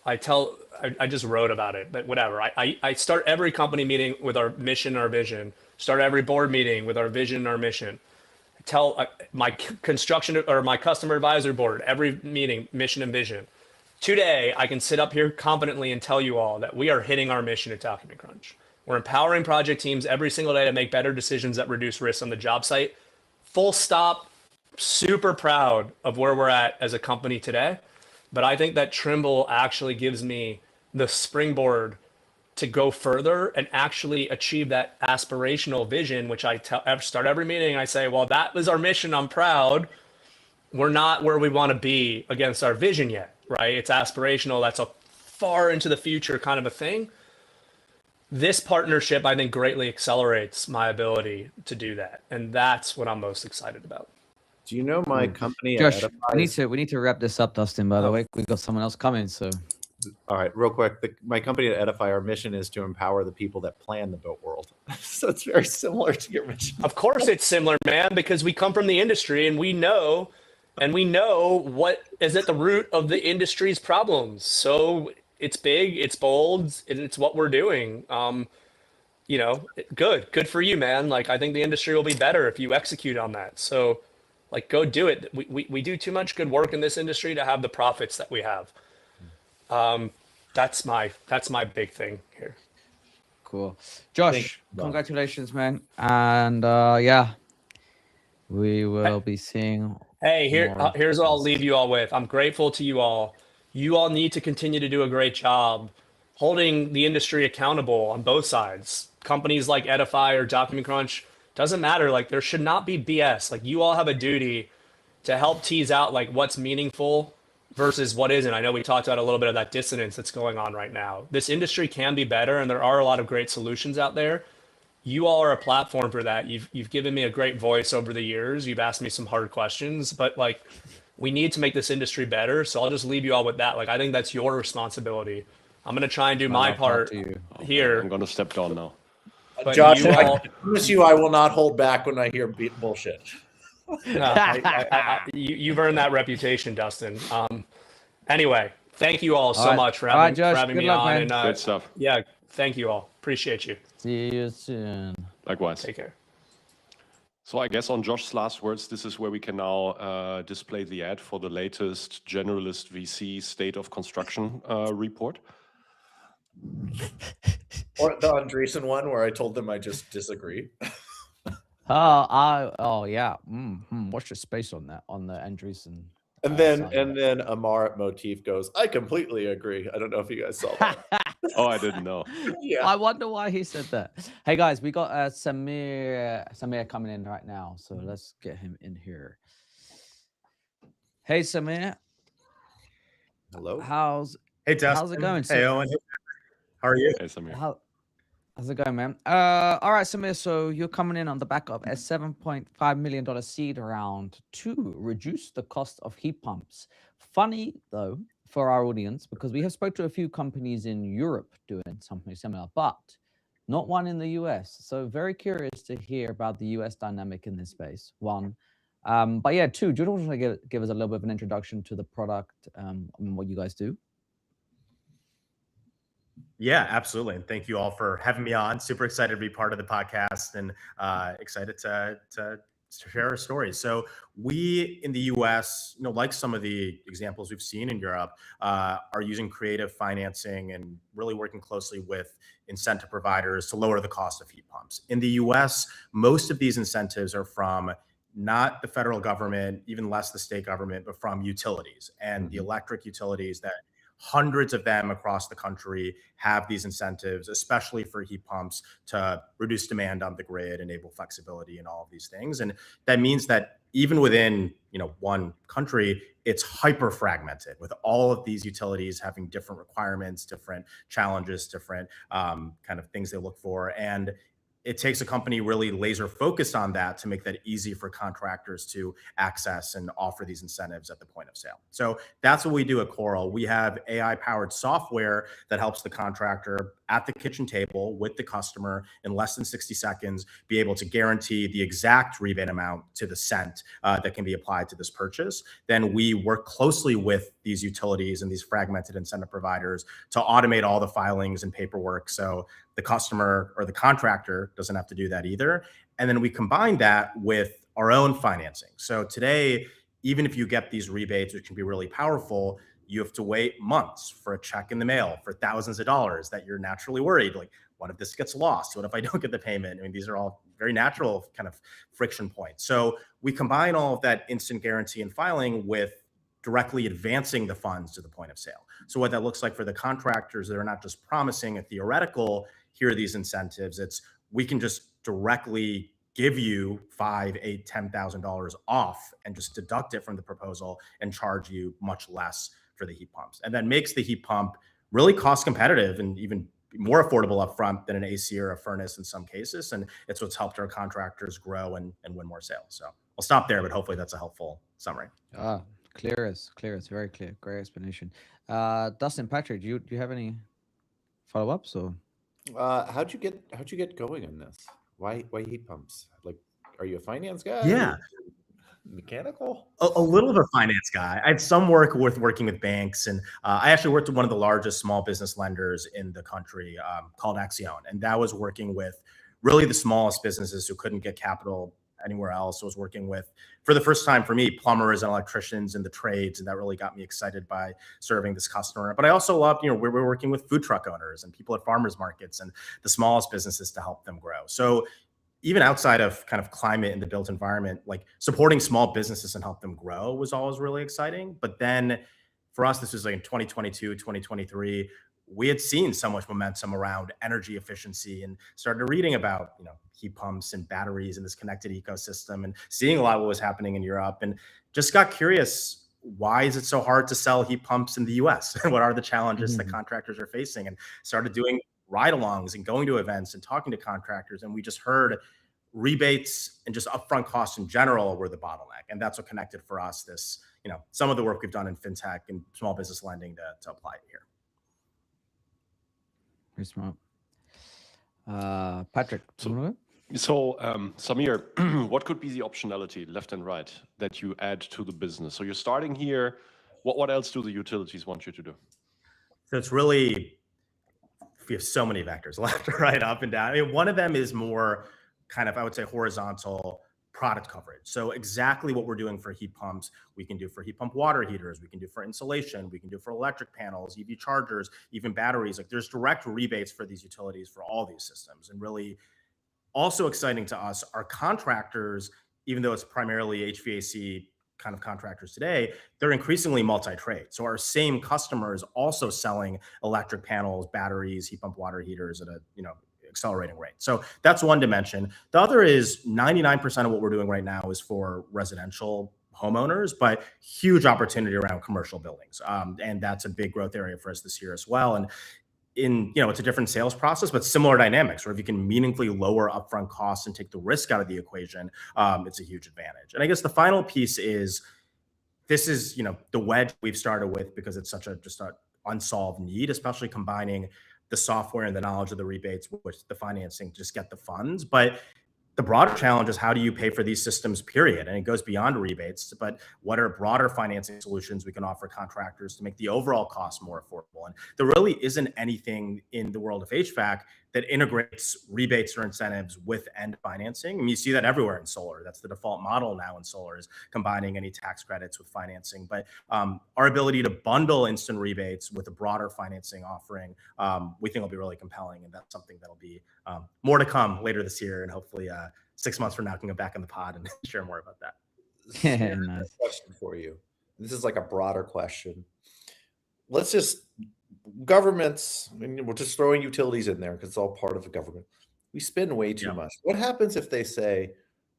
S4: I just wrote about it, but whatever. I start every company meeting with our mission, our vision, start every board meeting with our vision and our mission. I tell my construction or my customer advisory board, every meeting, mission and vision. Today, I can sit up here confidently and tell you all that we are hitting our mission at Document Crunch. We're empowering project teams every single day to make better decisions that reduce risks on the job site. Full stop. Super proud of where we're at as a company today. But I think that Trimble actually gives me the springboard to go further and actually achieve that aspirational vision, which I start every meeting. I say, well, that was our mission. I'm proud. We're not where we want to be against our vision yet, right? It's aspirational. That's a far into the future kind of a thing. This partnership, I think, greatly accelerates my ability to do that. And that's what I'm most excited about.
S3: Do you know my company?
S1: Josh, we need to wrap this up, Dustin. By the way, we got someone else coming. So,
S3: all right, real quick. My company at Edify, our mission is to empower the people that plan the built world. So it's very similar to your mission.
S4: Of course, it's similar, man, because we come from the industry and we know what is at the root of the industry's problems. So it's big, it's bold, and it's what we're doing. Good for you, man. Like I think the industry will be better if you execute on that. So. Like, go do it. We do too much good work in this industry to have the profits that we have. That's my big thing here.
S1: Cool. Josh, congratulations, man. And we will be seeing.
S4: Hey, here's what I'll leave you all with. I'm grateful to you all. You all need to continue to do a great job holding the industry accountable on both sides. Companies like Edify or Document Crunch. Doesn't matter. Like there should not be BS. Like you all have a duty to help tease out like what's meaningful versus what isn't. I know we talked about a little bit of that dissonance that's going on right now. This industry can be better and there are a lot of great solutions out there. You all are a platform for that. You've given me a great voice over the years. You've asked me some hard questions, but like we need to make this industry better. So I'll just leave you all with that. Like I think that's your responsibility. I'm going to try and do my part here. I'm
S2: going to step down now.
S4: But
S3: Josh, I promise you I will not hold back when I hear bullshit.
S4: You've earned that reputation, Dustin. Anyway, thank you all so much for having me on. And,
S2: good stuff.
S4: Yeah, thank you all. Appreciate you.
S1: See you soon.
S2: Likewise.
S4: Take care.
S2: So I guess on Josh's last words, this is where we can now display the ad for the latest Generalist VC State of Construction report.
S3: Or the Andreessen one where I told them I just disagree.
S1: Yeah. Watch your space on that on the Andreessen.
S3: And then Amar at Motif goes, I completely agree. I don't know if you guys saw that.
S2: Oh, I didn't know.
S1: Yeah. I wonder why he said that. Hey guys, we got Samir coming in right now, so let's get him in here. Hey Samir.
S3: Hello.
S1: How's
S6: it going? Hey Owen. How are you?
S2: Hey Samir.
S1: How's it going, man? All right, Samir. So you're coming in on the back of a $7.5 million seed round to reduce the cost of heat pumps. Funny for our audience, because we have spoke to a few companies in Europe doing something similar, but not one in the US. So very curious to hear about the US dynamic in this space, one. But yeah, two, do you want to give us a little bit of an introduction to the product and what you guys do?
S6: Yeah, absolutely. And thank you all for having me on. Super excited to be part of the podcast and excited to share our stories. So we in the US, like some of the examples we've seen in Europe, are using creative financing and really working closely with incentive providers to lower the cost of heat pumps. In the US, most of these incentives are from not the federal government, even less the state government, but from utilities and the electric utilities that hundreds of them across the country have these incentives, especially for heat pumps to reduce demand on the grid, enable flexibility and all of these things. And that means that even within, one country, it's hyper fragmented with all of these utilities having different requirements, different challenges, different kind of things they look for. And it takes a company really laser focused on that to make that easy for contractors to access and offer these incentives at the point of sale. So that's what we do at Coral. We have AI powered software that helps the contractor at the kitchen table with the customer in less than 60 seconds be able to guarantee the exact rebate amount to the cent that can be applied to this purchase. Then we work closely with these utilities and these fragmented incentive providers to automate all the filings and paperwork, so the customer or the contractor doesn't have to do that either. And then we combine that with our own financing. So today, even if you get these rebates, which can be really powerful, you have to wait months for a check in the mail for thousands of dollars that you're naturally worried, like, what if this gets lost? What if I don't get the payment? I mean, these are all very natural kind of friction points. So we combine all of that instant guarantee and filing with directly advancing the funds to the point of sale. So what that looks like for the contractors, they're not just promising a theoretical, here are these incentives. It's, we can just directly give you $5,000, $8,000, $10,000 off and just deduct it from the proposal and charge you much less for the heat pumps. And that makes the heat pump really cost competitive and even more affordable upfront than an AC or a furnace in some cases. And it's what's helped our contractors grow and win more sales. So I'll stop there, but hopefully that's a helpful summary.
S1: Clear as very clear. Great explanation. Dustin, Patrick, do you have any follow-ups or?
S3: How'd you get going on this? Why heat pumps? Like, are you a finance guy?
S6: Yeah.
S3: Mechanical?
S6: A little of a finance guy. I had some work with working with banks, and I actually worked with one of the largest small business lenders in the country called Axion, and that was working with really the smallest businesses who couldn't get capital anywhere else. I was working with, for the first time for me, plumbers and electricians in the trades, and that really got me excited by serving this customer. But I also loved, we're working with food truck owners and people at farmers markets and the smallest businesses to help them grow. So even outside of kind of climate in the built environment, like supporting small businesses and help them grow was always really exciting. But then for us, this was like in 2022, 2023, we had seen so much momentum around energy efficiency and started reading about, heat pumps and batteries and this connected ecosystem and seeing a lot of what was happening in Europe, and just got curious, why is it so hard to sell heat pumps in the US? And what are the challenges that contractors are facing? And started doing ride-alongs and going to events and talking to contractors. And we just heard rebates and just upfront costs in general were the bottleneck. And that's what connected for us this, some of the work we've done in fintech and small business lending to apply it here.
S1: Very smart. Patrick,
S2: so Samir, what could be the optionality left and right that you add to the business? So you're starting here. What else do the utilities want you to do?
S6: So it's really, we have so many vectors, left, right, up and down. I mean, one of them is more kind of, I would say, horizontal product coverage. So exactly what we're doing for heat pumps, we can do for heat pump water heaters, we can do for insulation, we can do for electric panels, EV chargers, even batteries. Like, there's direct rebates for these utilities for all these systems. And really also exciting to us, our contractors, even though it's primarily HVAC kind of contractors today, they're increasingly multi-trade. So our same customers also selling electric panels, batteries, heat pump water heaters at a, accelerating rate. So that's one dimension. The other is 99% of what we're doing right now is for residential homeowners, but huge opportunity around commercial buildings. And that's a big growth area for us this year as well. And it's a different sales process, but similar dynamics, where if you can meaningfully lower upfront costs and take the risk out of the equation, it's a huge advantage. And I guess the final piece is this is, the wedge we've started with because it's such a just an unsolved need, especially combining the software and the knowledge of the rebates with the financing to just get the funds. But the broader challenge is how do you pay for these systems, period? And it goes beyond rebates, but what are broader financing solutions we can offer contractors to make the overall cost more affordable? And there really isn't anything in the world of HVAC that integrates rebates or incentives with end financing. I mean, you see that everywhere in solar. That's the default model now in solar, is combining any tax credits with financing. But our ability to bundle instant rebates with a broader financing offering, we think will be really compelling. And that's something that'll be more to come later this year. And hopefully 6 months from now, can go back in the pod and share more about that.
S1: Yeah, nice.
S3: Question for you. This is like a broader question. Let's just governments, I mean, we're just throwing utilities in there because it's all part of the government. We spend way too much. What happens if they say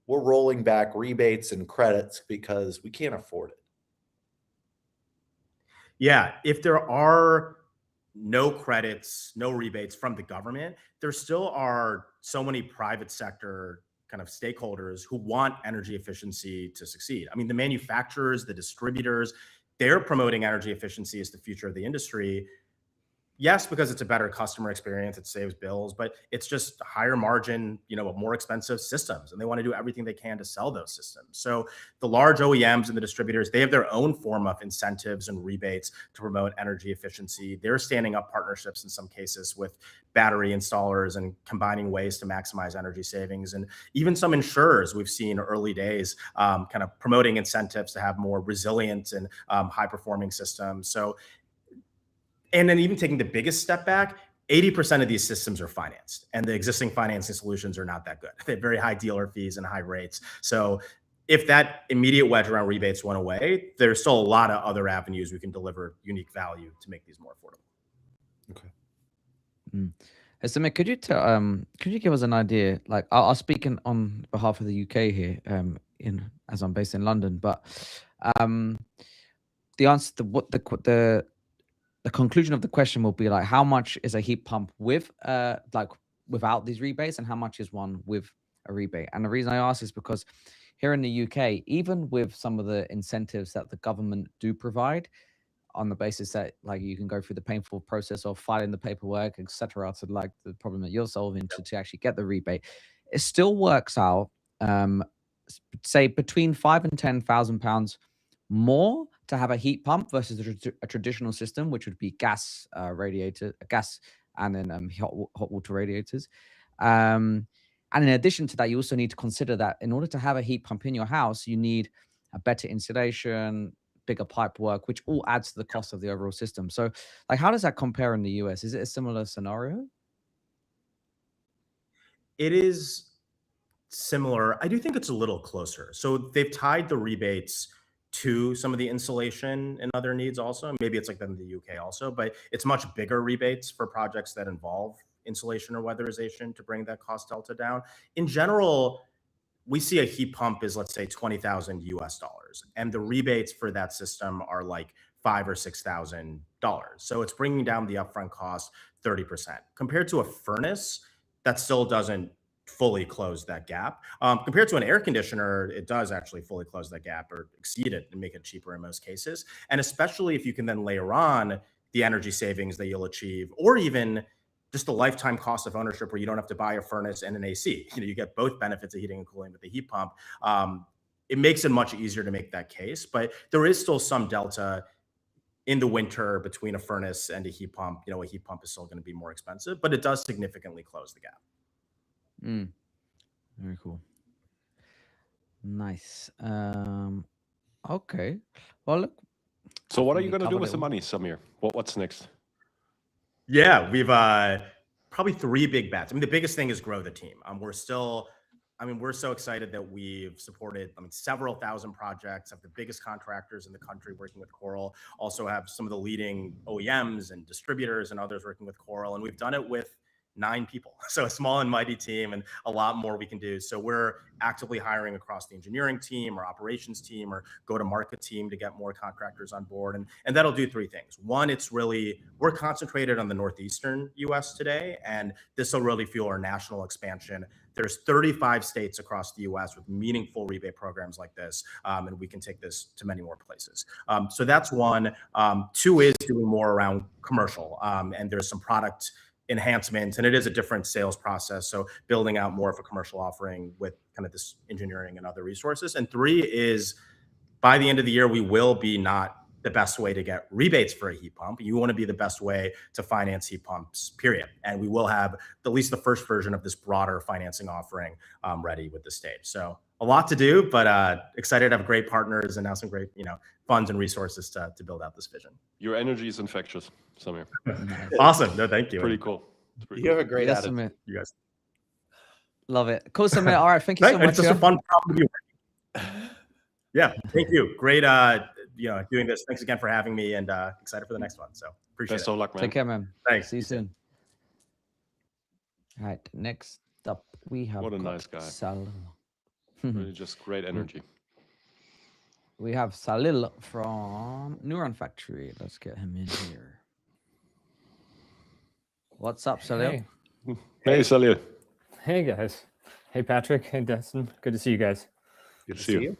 S3: we're rolling back rebates and credits because we can't afford it?
S6: Yeah, if there are no credits, no rebates from the government, there still are so many private sector kind of stakeholders who want energy efficiency to succeed. I mean, the manufacturers, the distributors, they're promoting energy efficiency as the future of the industry. Yes, because it's a better customer experience, it saves bills, but it's just higher margin, more expensive systems, and they want to do everything they can to sell those systems. So the large OEMs and the distributors, they have their own form of incentives and rebates to promote energy efficiency. They're standing up partnerships in some cases with battery installers and combining ways to maximize energy savings. And even some insurers we've seen early days kind of promoting incentives to have more resilient and high performing systems. So, and then even taking the biggest step back, 80% of these systems are financed, and the existing financing solutions are not that good. They have very high dealer fees and high rates. So if that immediate wedge around rebates went away, there's still a lot of other avenues we can deliver unique value to make these more affordable.
S3: Okay.
S1: Hey, Samir, could you give us an idea? Like, I'll speak on behalf of the UK here, as I'm based in London, but the answer to what the conclusion of the question will be like, how much is a heat pump with like without these rebates, and how much is one with a rebate? And the reason I ask is because here in the UK, even with some of the incentives that the government do provide, on the basis that like you can go through the painful process of filing the paperwork, etc., to like the problem that you're solving to actually get the rebate, it still works out, say between £5,000 and £10,000 more to have a heat pump versus a traditional system, which would be gas gas and then hot water radiators. And in addition to that, you also need to consider that in order to have a heat pump in your house, you need a better insulation, bigger pipe work, which all adds to the cost of the overall system. So, like, how does that compare in the US? Is it a similar scenario?
S6: It is similar. I do think it's a little closer. So they've tied the rebates to some of the insulation and other needs also. Maybe it's like that in the UK also, but it's much bigger rebates for projects that involve insulation or weatherization to bring that cost delta down. In general, we see a heat pump is, let's say, 20,000 US dollars, and the rebates for that system are like $5,000 or $6,000. So it's bringing down the upfront cost 30%. Compared to a furnace, that still doesn't fully close that gap. Compared to an air conditioner, it does actually fully close that gap or exceed it and make it cheaper in most cases. And especially if you can then layer on the energy savings that you'll achieve, or even just the lifetime cost of ownership where you don't have to buy a furnace and an AC. You get both benefits of heating and cooling with the heat pump. It makes it much easier to make that case, but there is still some delta in the winter between a furnace and a heat pump. A heat pump is still going to be more expensive, but it does significantly close the gap.
S1: Very cool. Nice. Okay. Well, look.
S2: So what are you going to do with the money, Samir? What's next?
S6: Yeah, we've probably 3 big bets. I mean, the biggest thing is grow the team. We're so excited that we've supported several thousand projects, have the biggest contractors in the country working with Coral, also have some of the leading OEMs and distributors and others working with Coral. And we've done it with 9 people. So a small and mighty team, and a lot more we can do. So we're actively hiring across the engineering team or operations team or go-to-market team to get more contractors on board. And that'll do 3 things. One, we're concentrated on the Northeastern US today, and this will really fuel our national expansion there's 35 states across the US with meaningful rebate programs like this, and we can take this to many more places. So that's one. Two is doing more around commercial, and there's some product enhancements, and it is a different sales process. So building out more of a commercial offering with kind of this engineering and other resources. And three is by the end of the year, we will be not the best way to get rebates for a heat pump. You want to be the best way to finance heat pumps, period. And we will have at least the first version of this broader financing offering ready with the state. So a lot to do, but excited to have great partners and now some great, funds and resources to build out this vision.
S2: Your energy is infectious, Samir.
S6: Awesome. No, thank you.
S2: Pretty cool.
S3: You have a great
S1: Yes,
S3: attitude.
S1: Samir.
S6: You guys.
S1: Love it. Cool, Samir. All right, thank you so much.
S6: It's just a fun problem to be. Yeah, thank you. Great, doing this. Thanks again for having me, and excited for the next one. So appreciate
S2: Best
S6: it.
S2: of luck, man.
S1: Take care, man.
S6: Thanks.
S1: See you soon. All right, next up we have
S2: What a nice guy.
S1: Salil.
S2: Really just great energy.
S1: We have Salil from Neuron Factory. Let's get him in here. What's up, Salil?
S2: Hey, Salil.
S7: Hey guys. Hey Patrick. Hey Destin. Good to see you guys.
S2: Good to see you.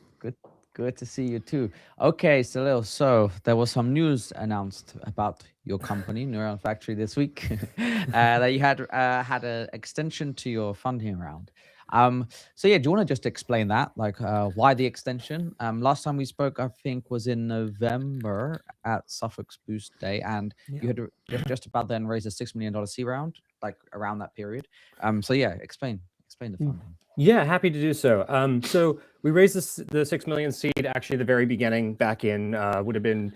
S1: Good to see you too. Okay, Salil. So there was some news announced about your company, Neuron Factory, this week that you had an extension to your funding round. So yeah, do you want to just explain that? Like, why the extension? Last time we spoke, I think, was in November at Suffolk's Boost Day, and you had just about then raised a $6 million C round, like around that period. So yeah, explain the funding.
S7: Yeah, happy to do so. So we raised the 6 million seed actually the very beginning, back in would have been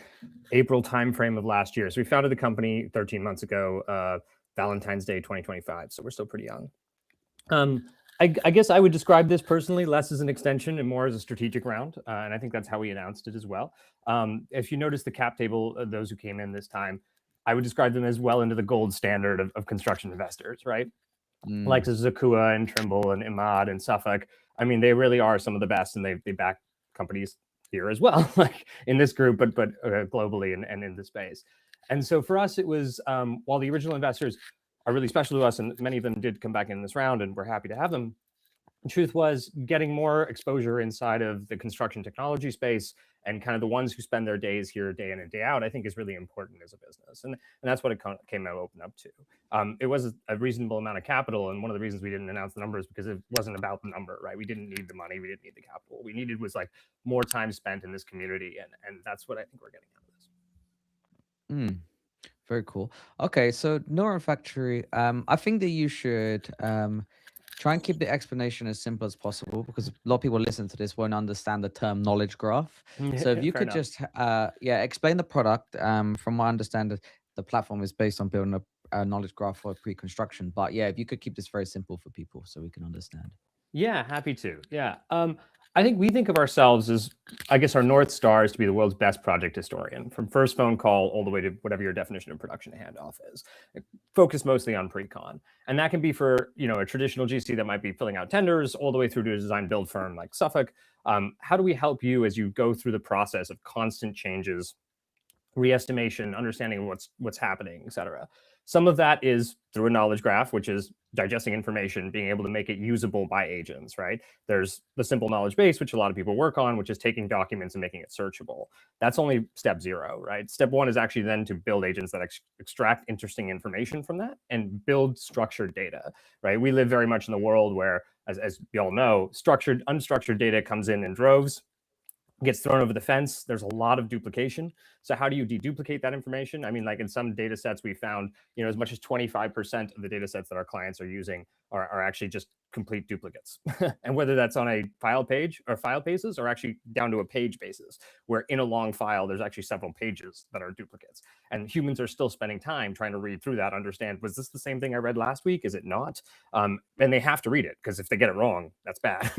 S7: April timeframe of last year. So we founded the company 13 months ago, Valentine's Day 2025. So we're still pretty young. I guess I would describe this personally less as an extension and more as a strategic round. And I think that's how we announced it as well. If you notice the cap table, those who came in this time, I would describe them as well into the gold standard of construction investors, right? Like Zakua and Trimble and Imad and Suffolk. I mean, they really are some of the best, and they back companies here as well, like in this group, but globally and in the space. And so for us, it was, while the original investors are really special to us, and many of them did come back in this round, and we're happy to have them. The truth was, getting more exposure inside of the construction technology space and kind of the ones who spend their days here day in and day out, I think is really important as a business. And that's what it came out open up to. It was a reasonable amount of capital. And one of the reasons we didn't announce the numbers because it wasn't about the number, right? We didn't need the money. We didn't need the capital. What we needed was like more time spent in this community. And that's what I think we're getting out of this.
S1: Very cool. Okay, so Neuron Factory, I think that you should try and keep the explanation as simple as possible, because a lot of people listen to this won't understand the term knowledge graph. So if you could just explain the product. From what I understand, the platform is based on building a knowledge graph for pre-construction. But yeah, if you could keep this very simple for people so we can understand.
S7: Yeah, happy to. Yeah. I think we think of ourselves as, I guess our North Star is to be the world's best project historian, from first phone call all the way to whatever your definition of production handoff is. Focus mostly on pre-con. And that can be for, a traditional GC that might be filling out tenders, all the way through to a design build firm like Suffolk. How do we help you as you go through the process of constant changes, re-estimation, understanding what's happening, et cetera? Some of that is through a knowledge graph, which is digesting information, being able to make it usable by agents, right? There's the simple knowledge base, which a lot of people work on, which is taking documents and making it searchable. That's only step 0, right? Step 1 is actually then to build agents that extract interesting information from that and build structured data, right? We live very much in the world where, as we all know, unstructured data comes in droves, gets thrown over the fence. There's a lot of duplication. So how do you deduplicate that information? I mean, like in some data sets we found, as much as 25% of the data sets that our clients are using are actually just complete duplicates. And whether that's on a file page or file basis, or actually down to a page basis, where in a long file, there's actually several pages that are duplicates. And humans are still spending time trying to read through that, understand, was this the same thing I read last week? Is it not? And they have to read it, because if they get it wrong, that's bad.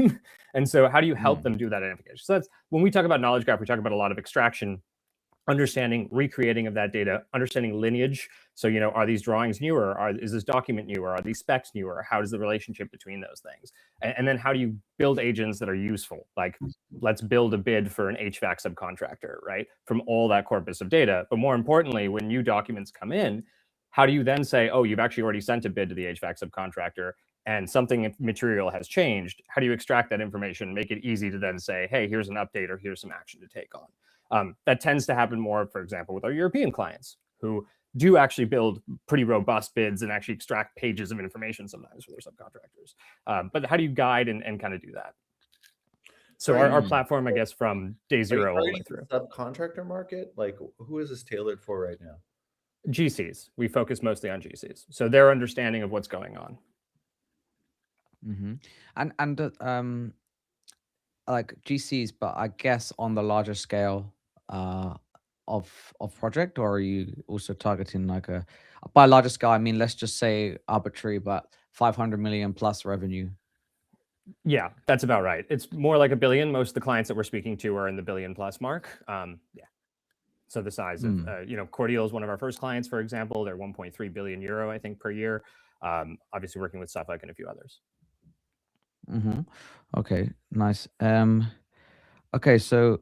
S7: And so how do you help them do that identification? So that's when we talk about knowledge graph, we talk about a lot of extraction, understanding, recreating of that data, understanding lineage. So, are these drawings newer? Is this document newer? Are these specs newer? How is the relationship between those things? And then how do you build agents that are useful? Like, let's build a bid for an HVAC subcontractor, right? From all that corpus of data. But more importantly, when new documents come in, how do you then say, oh, you've actually already sent a bid to the HVAC subcontractor? and something material has changed, how do you extract that information, make it easy to then say, hey, here's an update or here's some action to take on? That tends to happen more, for example, with our European clients who do actually build pretty robust bids and actually extract pages of information sometimes for their subcontractors. But how do you guide and kind of do that? So our platform, I guess, from day zero all the way through.
S3: Subcontractor market, like who is this tailored for right now?
S7: GCs. We focus mostly on GCs, so their understanding of what's going on.
S1: Mm-hmm. And like GCs, but I guess on the larger scale of project, or are you also targeting like by larger scale? I mean, let's just say arbitrary, but 500 million plus revenue.
S7: Yeah, that's about right. It's more like $1 billion. Most of the clients that we're speaking to are in the $1 billion plus mark. Yeah. So the size of, Cordial is one of our first clients, for example. They're 1.3 billion euro, I think, per year. Obviously working with Suffolk and a few others.
S1: Mm-hmm. Okay, nice. Okay, so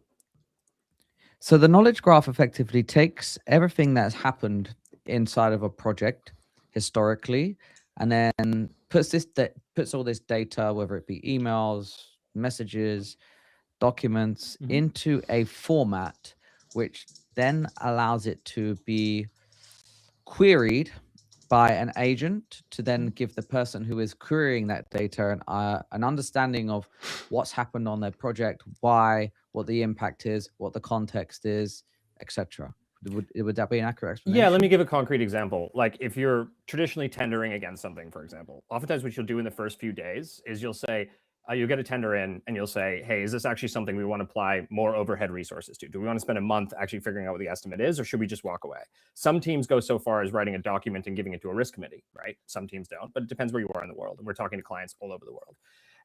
S1: the knowledge graph effectively takes everything that's happened inside of a project historically, and then puts all this data, whether it be emails, messages, documents, into a format which then allows it to be queried by an agent to then give the person who is querying that data an understanding of what's happened on their project, why, what the impact is, what the context is, etc. Would that be an accurate explanation?
S7: Yeah, let me give a concrete example. Like if you're traditionally tendering against something, for example, oftentimes what you'll do in the first few days is you'll say, you'll get a tender in and you'll say, hey, is this actually something we want to apply more overhead resources to? Do we want to spend a month actually figuring out what the estimate is, or should we just walk away? Some teams go so far as writing a document and giving it to a risk committee, right? Some teams don't, but it depends where you are in the world. And we're talking to clients all over the world.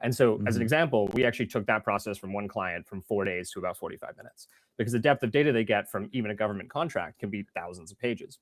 S7: And so as an example, we actually took that process from one client from 4 days to about 45 minutes, because the depth of data they get from even a government contract can be thousands of pages.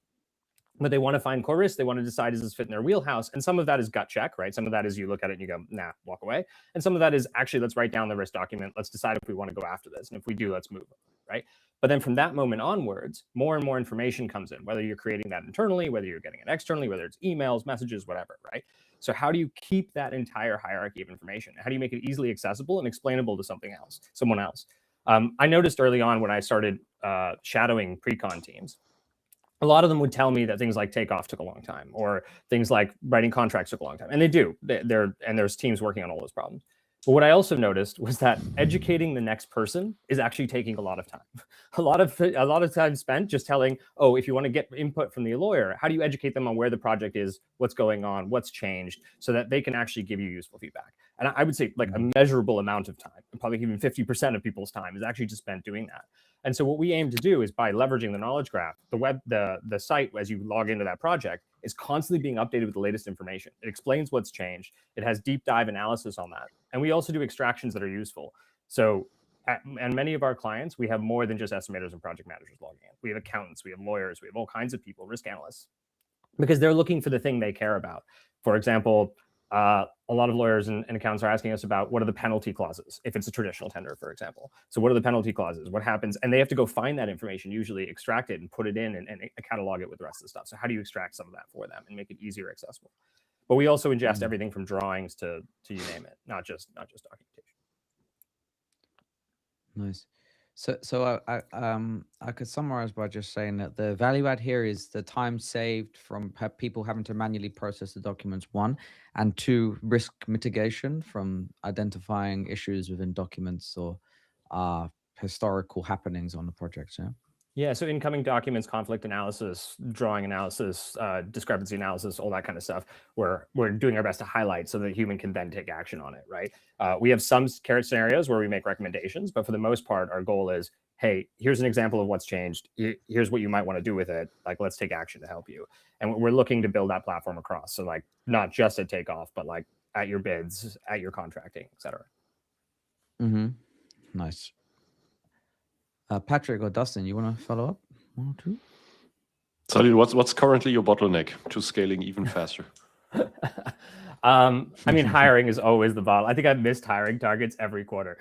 S7: But they want to find core risks. They want to decide, does this fit in their wheelhouse? And some of that is gut check, right? Some of that is you look at it and you go, nah, walk away. And some of that is actually, let's write down the risk document. Let's decide if we want to go after this. And if we do, let's move, right? But then from that moment onwards, more and more information comes in, whether you're creating that internally, whether you're getting it externally, whether it's emails, messages, whatever, right? So how do you keep that entire hierarchy of information? How do you make it easily accessible and explainable to someone else? I noticed early on when I started shadowing pre-con teams, a lot of them would tell me that things like takeoff took a long time, or things like writing contracts took a long time. And they do. And there's teams working on all those problems. But what I also noticed was that educating the next person is actually taking a lot of time. A lot of time spent just telling, oh, if you want to get input from the lawyer, how do you educate them on where the project is, what's going on, what's changed, so that they can actually give you useful feedback. And I would say like a measurable amount of time, probably even 50% of people's time is actually just spent doing that. And so what we aim to do is, by leveraging the knowledge graph, the site, as you log into that project, is constantly being updated with the latest information. It explains what's changed. It has deep dive analysis on that. And we also do extractions that are useful. So and many of our clients, we have more than just estimators and project managers logging in. We have accountants, we have lawyers, we have all kinds of people, risk analysts, because they're looking for the thing they care about. For example, a lot of lawyers and accountants are asking us about what are the penalty clauses if it's a traditional tender, for example. So what are the penalty clauses? What happens? And they have to go find that information, usually extract it and put it in and catalog it with the rest of the stuff. So how do you extract some of that for them and make it easier accessible? But we also ingest everything from drawings to you name it, not just documentation.
S1: Nice. So I could summarize by just saying that the value add here is the time saved from people having to manually process the documents, 1, and 2, risk mitigation from identifying issues within documents or historical happenings on the project. Yeah.
S7: Yeah, so incoming documents, conflict analysis, drawing analysis, discrepancy analysis, all that kind of stuff. We're doing our best to highlight so that a human can then take action on it, right? We have some carrot scenarios where we make recommendations, but for the most part, our goal is, hey, here's an example of what's changed. Here's what you might want to do with it. Like, let's take action to help you. And we're looking to build that platform across. So like, not just at takeoff, but like at your bids, at your contracting, et cetera.
S1: Nice. Patrick or Dustin, you want to follow up? 1 or 2?
S2: Salil, what's currently your bottleneck to scaling even faster?
S7: I mean, hiring is always the bottom. I think I've missed hiring targets every quarter.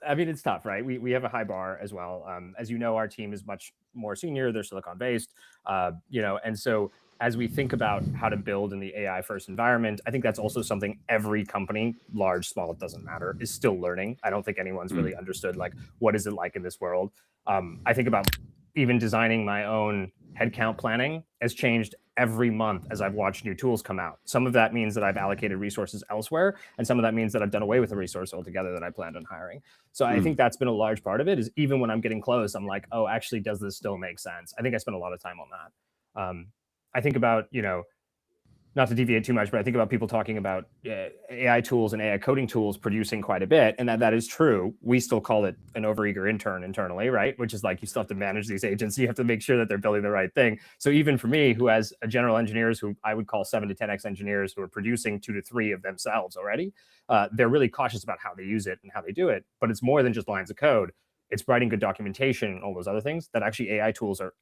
S7: I mean, it's tough, right? We have a high bar as well. As you know, our team is much more senior. They're Silicon based, and so as we think about how to build in the AI first environment, I think that's also something every company, large, small, it doesn't matter, is still learning. I don't think anyone's really understood like what is it like in this world. I think about even designing my own headcount planning has changed every month as I've watched new tools come out. Some of that means that I've allocated resources elsewhere, and some of that means that I've done away with a resource altogether that I planned on hiring. So I think that's been a large part of it, is even when I'm getting close, I'm like, oh, actually, does this still make sense? I think I spent a lot of time on that. I think about, not to deviate too much, but I think about people talking about AI tools and AI coding tools producing quite a bit, and that is true. We still call it an overeager intern internally, right? Which is like, you still have to manage these agents. You have to make sure that they're building the right thing. So even for me, who has general engineers who I would call 7 to 10x engineers who are producing 2 to 3 of themselves already, they're really cautious about how they use it and how they do it. But it's more than just lines of code. It's writing good documentation and all those other things that actually AI tools are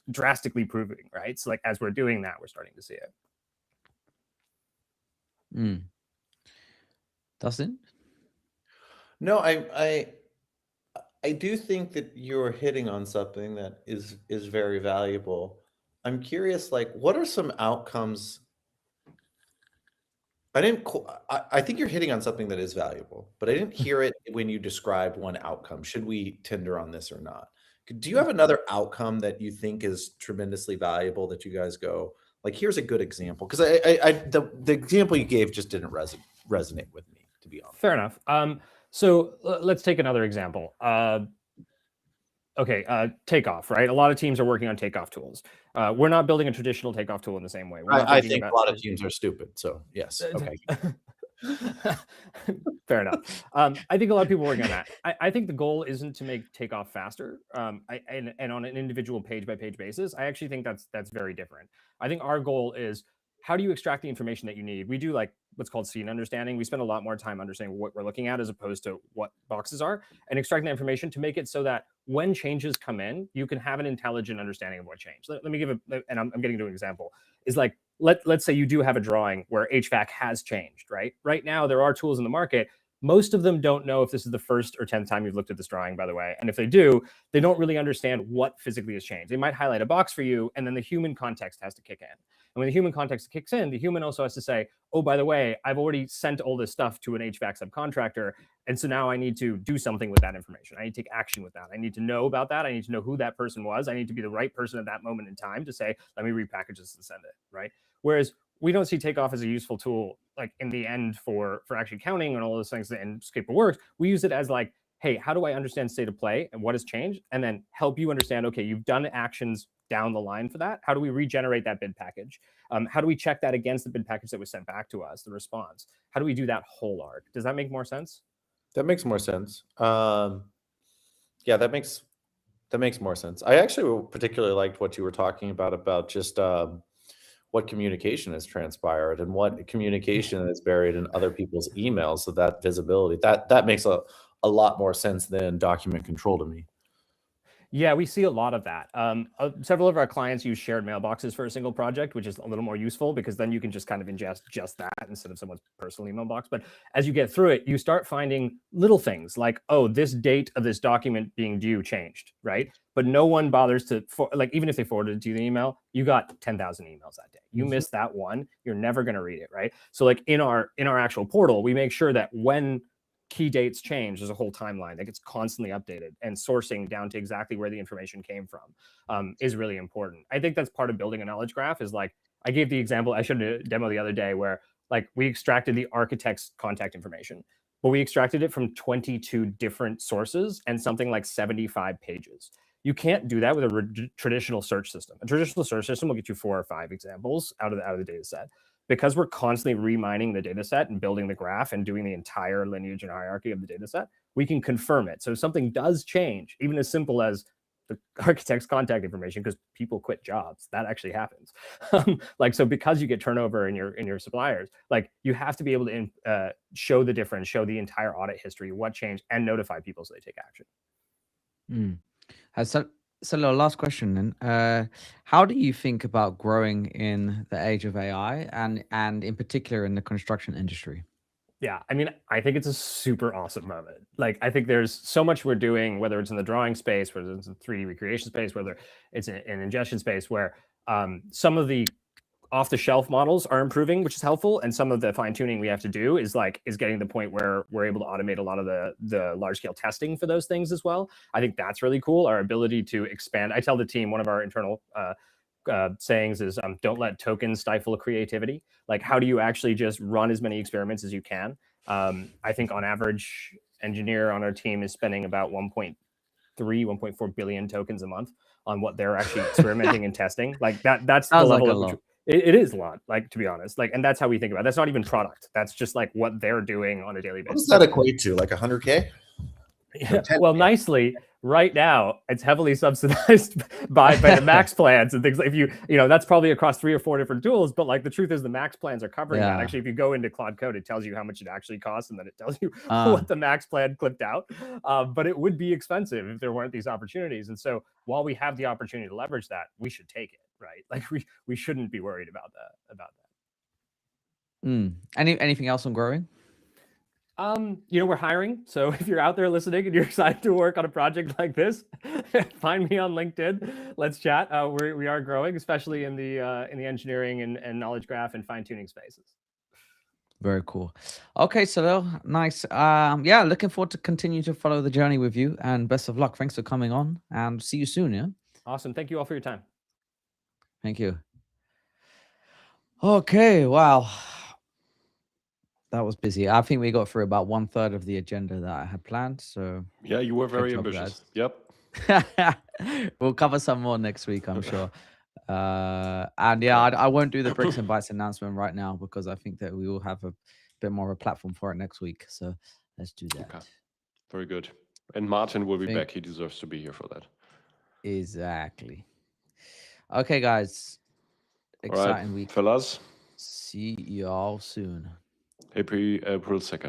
S7: drastically proving, right? So like, as we're doing that, we're starting to see it.
S1: Dustin?
S3: No, I do think that you're hitting on something that is very valuable. I'm curious, like, what are some outcomes? I think you're hitting on something that is valuable, but I didn't hear it when you described one outcome. Should we tender on this or not? Do you have another outcome that you think is tremendously valuable that you guys go, like, here's a good example? Because the example you gave just didn't resonate with me, to be honest.
S7: Fair enough. So let's take another example. Takeoff, right? A lot of teams are working on takeoff tools. We're not building a traditional takeoff tool in the same way.
S3: I think a lot of teams are stupid. So yes. Okay.
S7: Fair enough. I think a lot of people are working on that. I think the goal isn't to make takeoff faster. And on an individual page by page basis, I actually think that's very different. I think our goal is, how do you extract the information that you need? We do like what's called scene understanding. We spend a lot more time understanding what we're looking at as opposed to what boxes are, and extracting that information to make it so that when changes come in, you can have an intelligent understanding of what changed. Let me give and I'm getting to an example, is like, let's say you do have a drawing where HVAC has changed, right? Right now, there are tools in the market. Most of them don't know if this is the first or 10th time you've looked at this drawing, by the way. And if they do, they don't really understand what physically has changed. They might highlight a box for you, and then the human context has to kick in. And when the human context kicks in, the human also has to say, oh, by the way, I've already sent all this stuff to an HVAC subcontractor. And so now I need to do something with that information. I need to take action with that. I need to know about that. I need to know who that person was. I need to be the right person at that moment in time to say, let me repackage this and send it, right? Whereas we don't see takeoff as a useful tool, like in the end for actually counting and all those things and scope of work. We use it as like, hey, how do I understand state of play and what has changed? And then help you understand, okay, you've done actions down the line for that. How do we regenerate that bid package? How do we check that against the bid package that was sent back to us, the response? How do we do that whole arc? Does that make more sense?
S3: That makes more sense. Yeah, that makes more sense. I actually particularly liked what you were talking about just what communication has transpired and what communication is buried in other people's emails. So that visibility, that makes a lot more sense than document control to me.
S7: Yeah, we see a lot of that. Several of our clients use shared mailboxes for a single project, which is a little more useful because then you can just kind of ingest just that instead of someone's personal email box. But as you get through it, you start finding little things like, oh, this date of this document being due changed, right? But no one bothers to, even if they forwarded it to the email, you got 10,000 emails that day. You missed that one, you're never going to read it, right? So like in our actual portal, we make sure that when key dates change, there's a whole timeline that gets constantly updated, and sourcing down to exactly where the information came from is really important. I think that's part of building a knowledge graph. Is like, I gave the example, I showed a demo the other day where like we extracted the architect's contact information, but we extracted it from 22 different sources and something like 75 pages. You can't do that with a traditional search system. A traditional search system will get you 4 or 5 examples out of the data set. Because we're constantly remining the data set and building the graph and doing the entire lineage and hierarchy of the data set, we can confirm it. So if something does change, even as simple as the architect's contact information, because people quit jobs, that actually happens. So because you get turnover in your suppliers, like you have to be able to show the difference, show the entire audit history, what changed, and notify people so they take action.
S1: So, last question then. How do you think about growing in the age of AI and in particular in the construction industry?
S7: Yeah, I mean, I think it's a super awesome moment. Like, I think there's so much we're doing, whether it's in the drawing space, whether it's in 3D recreation space, whether it's in ingestion space, where some of the off-the-shelf models are improving, which is helpful, and some of the fine-tuning we have to do is getting to the point where we're able to automate a lot of the large-scale testing for those things as well. I think that's really cool. Our ability to expand. I tell the team, one of our internal sayings is don't let tokens stifle creativity. Like, how do you actually just run as many experiments as you can? I think on average, engineer on our team is spending about 1.4 billion tokens a month on what they're actually experimenting and testing. Like that's the
S1: Sounds like
S7: level
S1: a
S7: at which
S1: lot.
S7: it is a lot, like, to be honest. Like, and that's how we think about it. That's not even product. That's just like what they're doing on a daily
S3: What
S7: basis.
S3: does that equate to? Like 100K?
S7: Yeah, well, nicely, right now it's heavily subsidized by the max plans and things. Like, if you know, that's probably across 3 or 4 different tools, but like the truth is the max plans are covering that.
S1: Yeah.
S7: Actually, if you go into Claude Code, it tells you how much it actually costs, and then it tells you
S1: Ah.
S7: what the max plan clipped out. But it would be expensive if there weren't these opportunities. And so while we have the opportunity to leverage that, we should take it, right? Like, we shouldn't be worried about that.
S1: Anything else on growing?
S7: You know, we're hiring. So if you're out there listening and you're excited to work on a project like this, find me on LinkedIn. Let's chat. We are growing, especially in the engineering and knowledge graph and fine tuning spaces.
S1: Very cool. Okay, so nice. Yeah, looking forward to continue to follow the journey with you, and best of luck. Thanks for coming on, and see you soon. Yeah.
S7: Awesome. Thank you all for your time.
S1: Thank you. Okay. Wow. That was busy. I think we got through about 1/3 of the agenda that I had planned. So
S2: Yeah, you were very
S1: job,
S2: ambitious.
S1: guys.
S2: Yep.
S1: We'll cover some more next week, I'm sure. And yeah, I won't do the Bricks and Bytes announcement right now because I think that we will have a bit more of a platform for it next week. So let's do that.
S2: Okay. Very good. And Martin will be back. He deserves to be here for that.
S1: Exactly. Okay, guys. Exciting week.
S2: Fellas.
S1: See y'all soon.
S2: Happy April 2nd.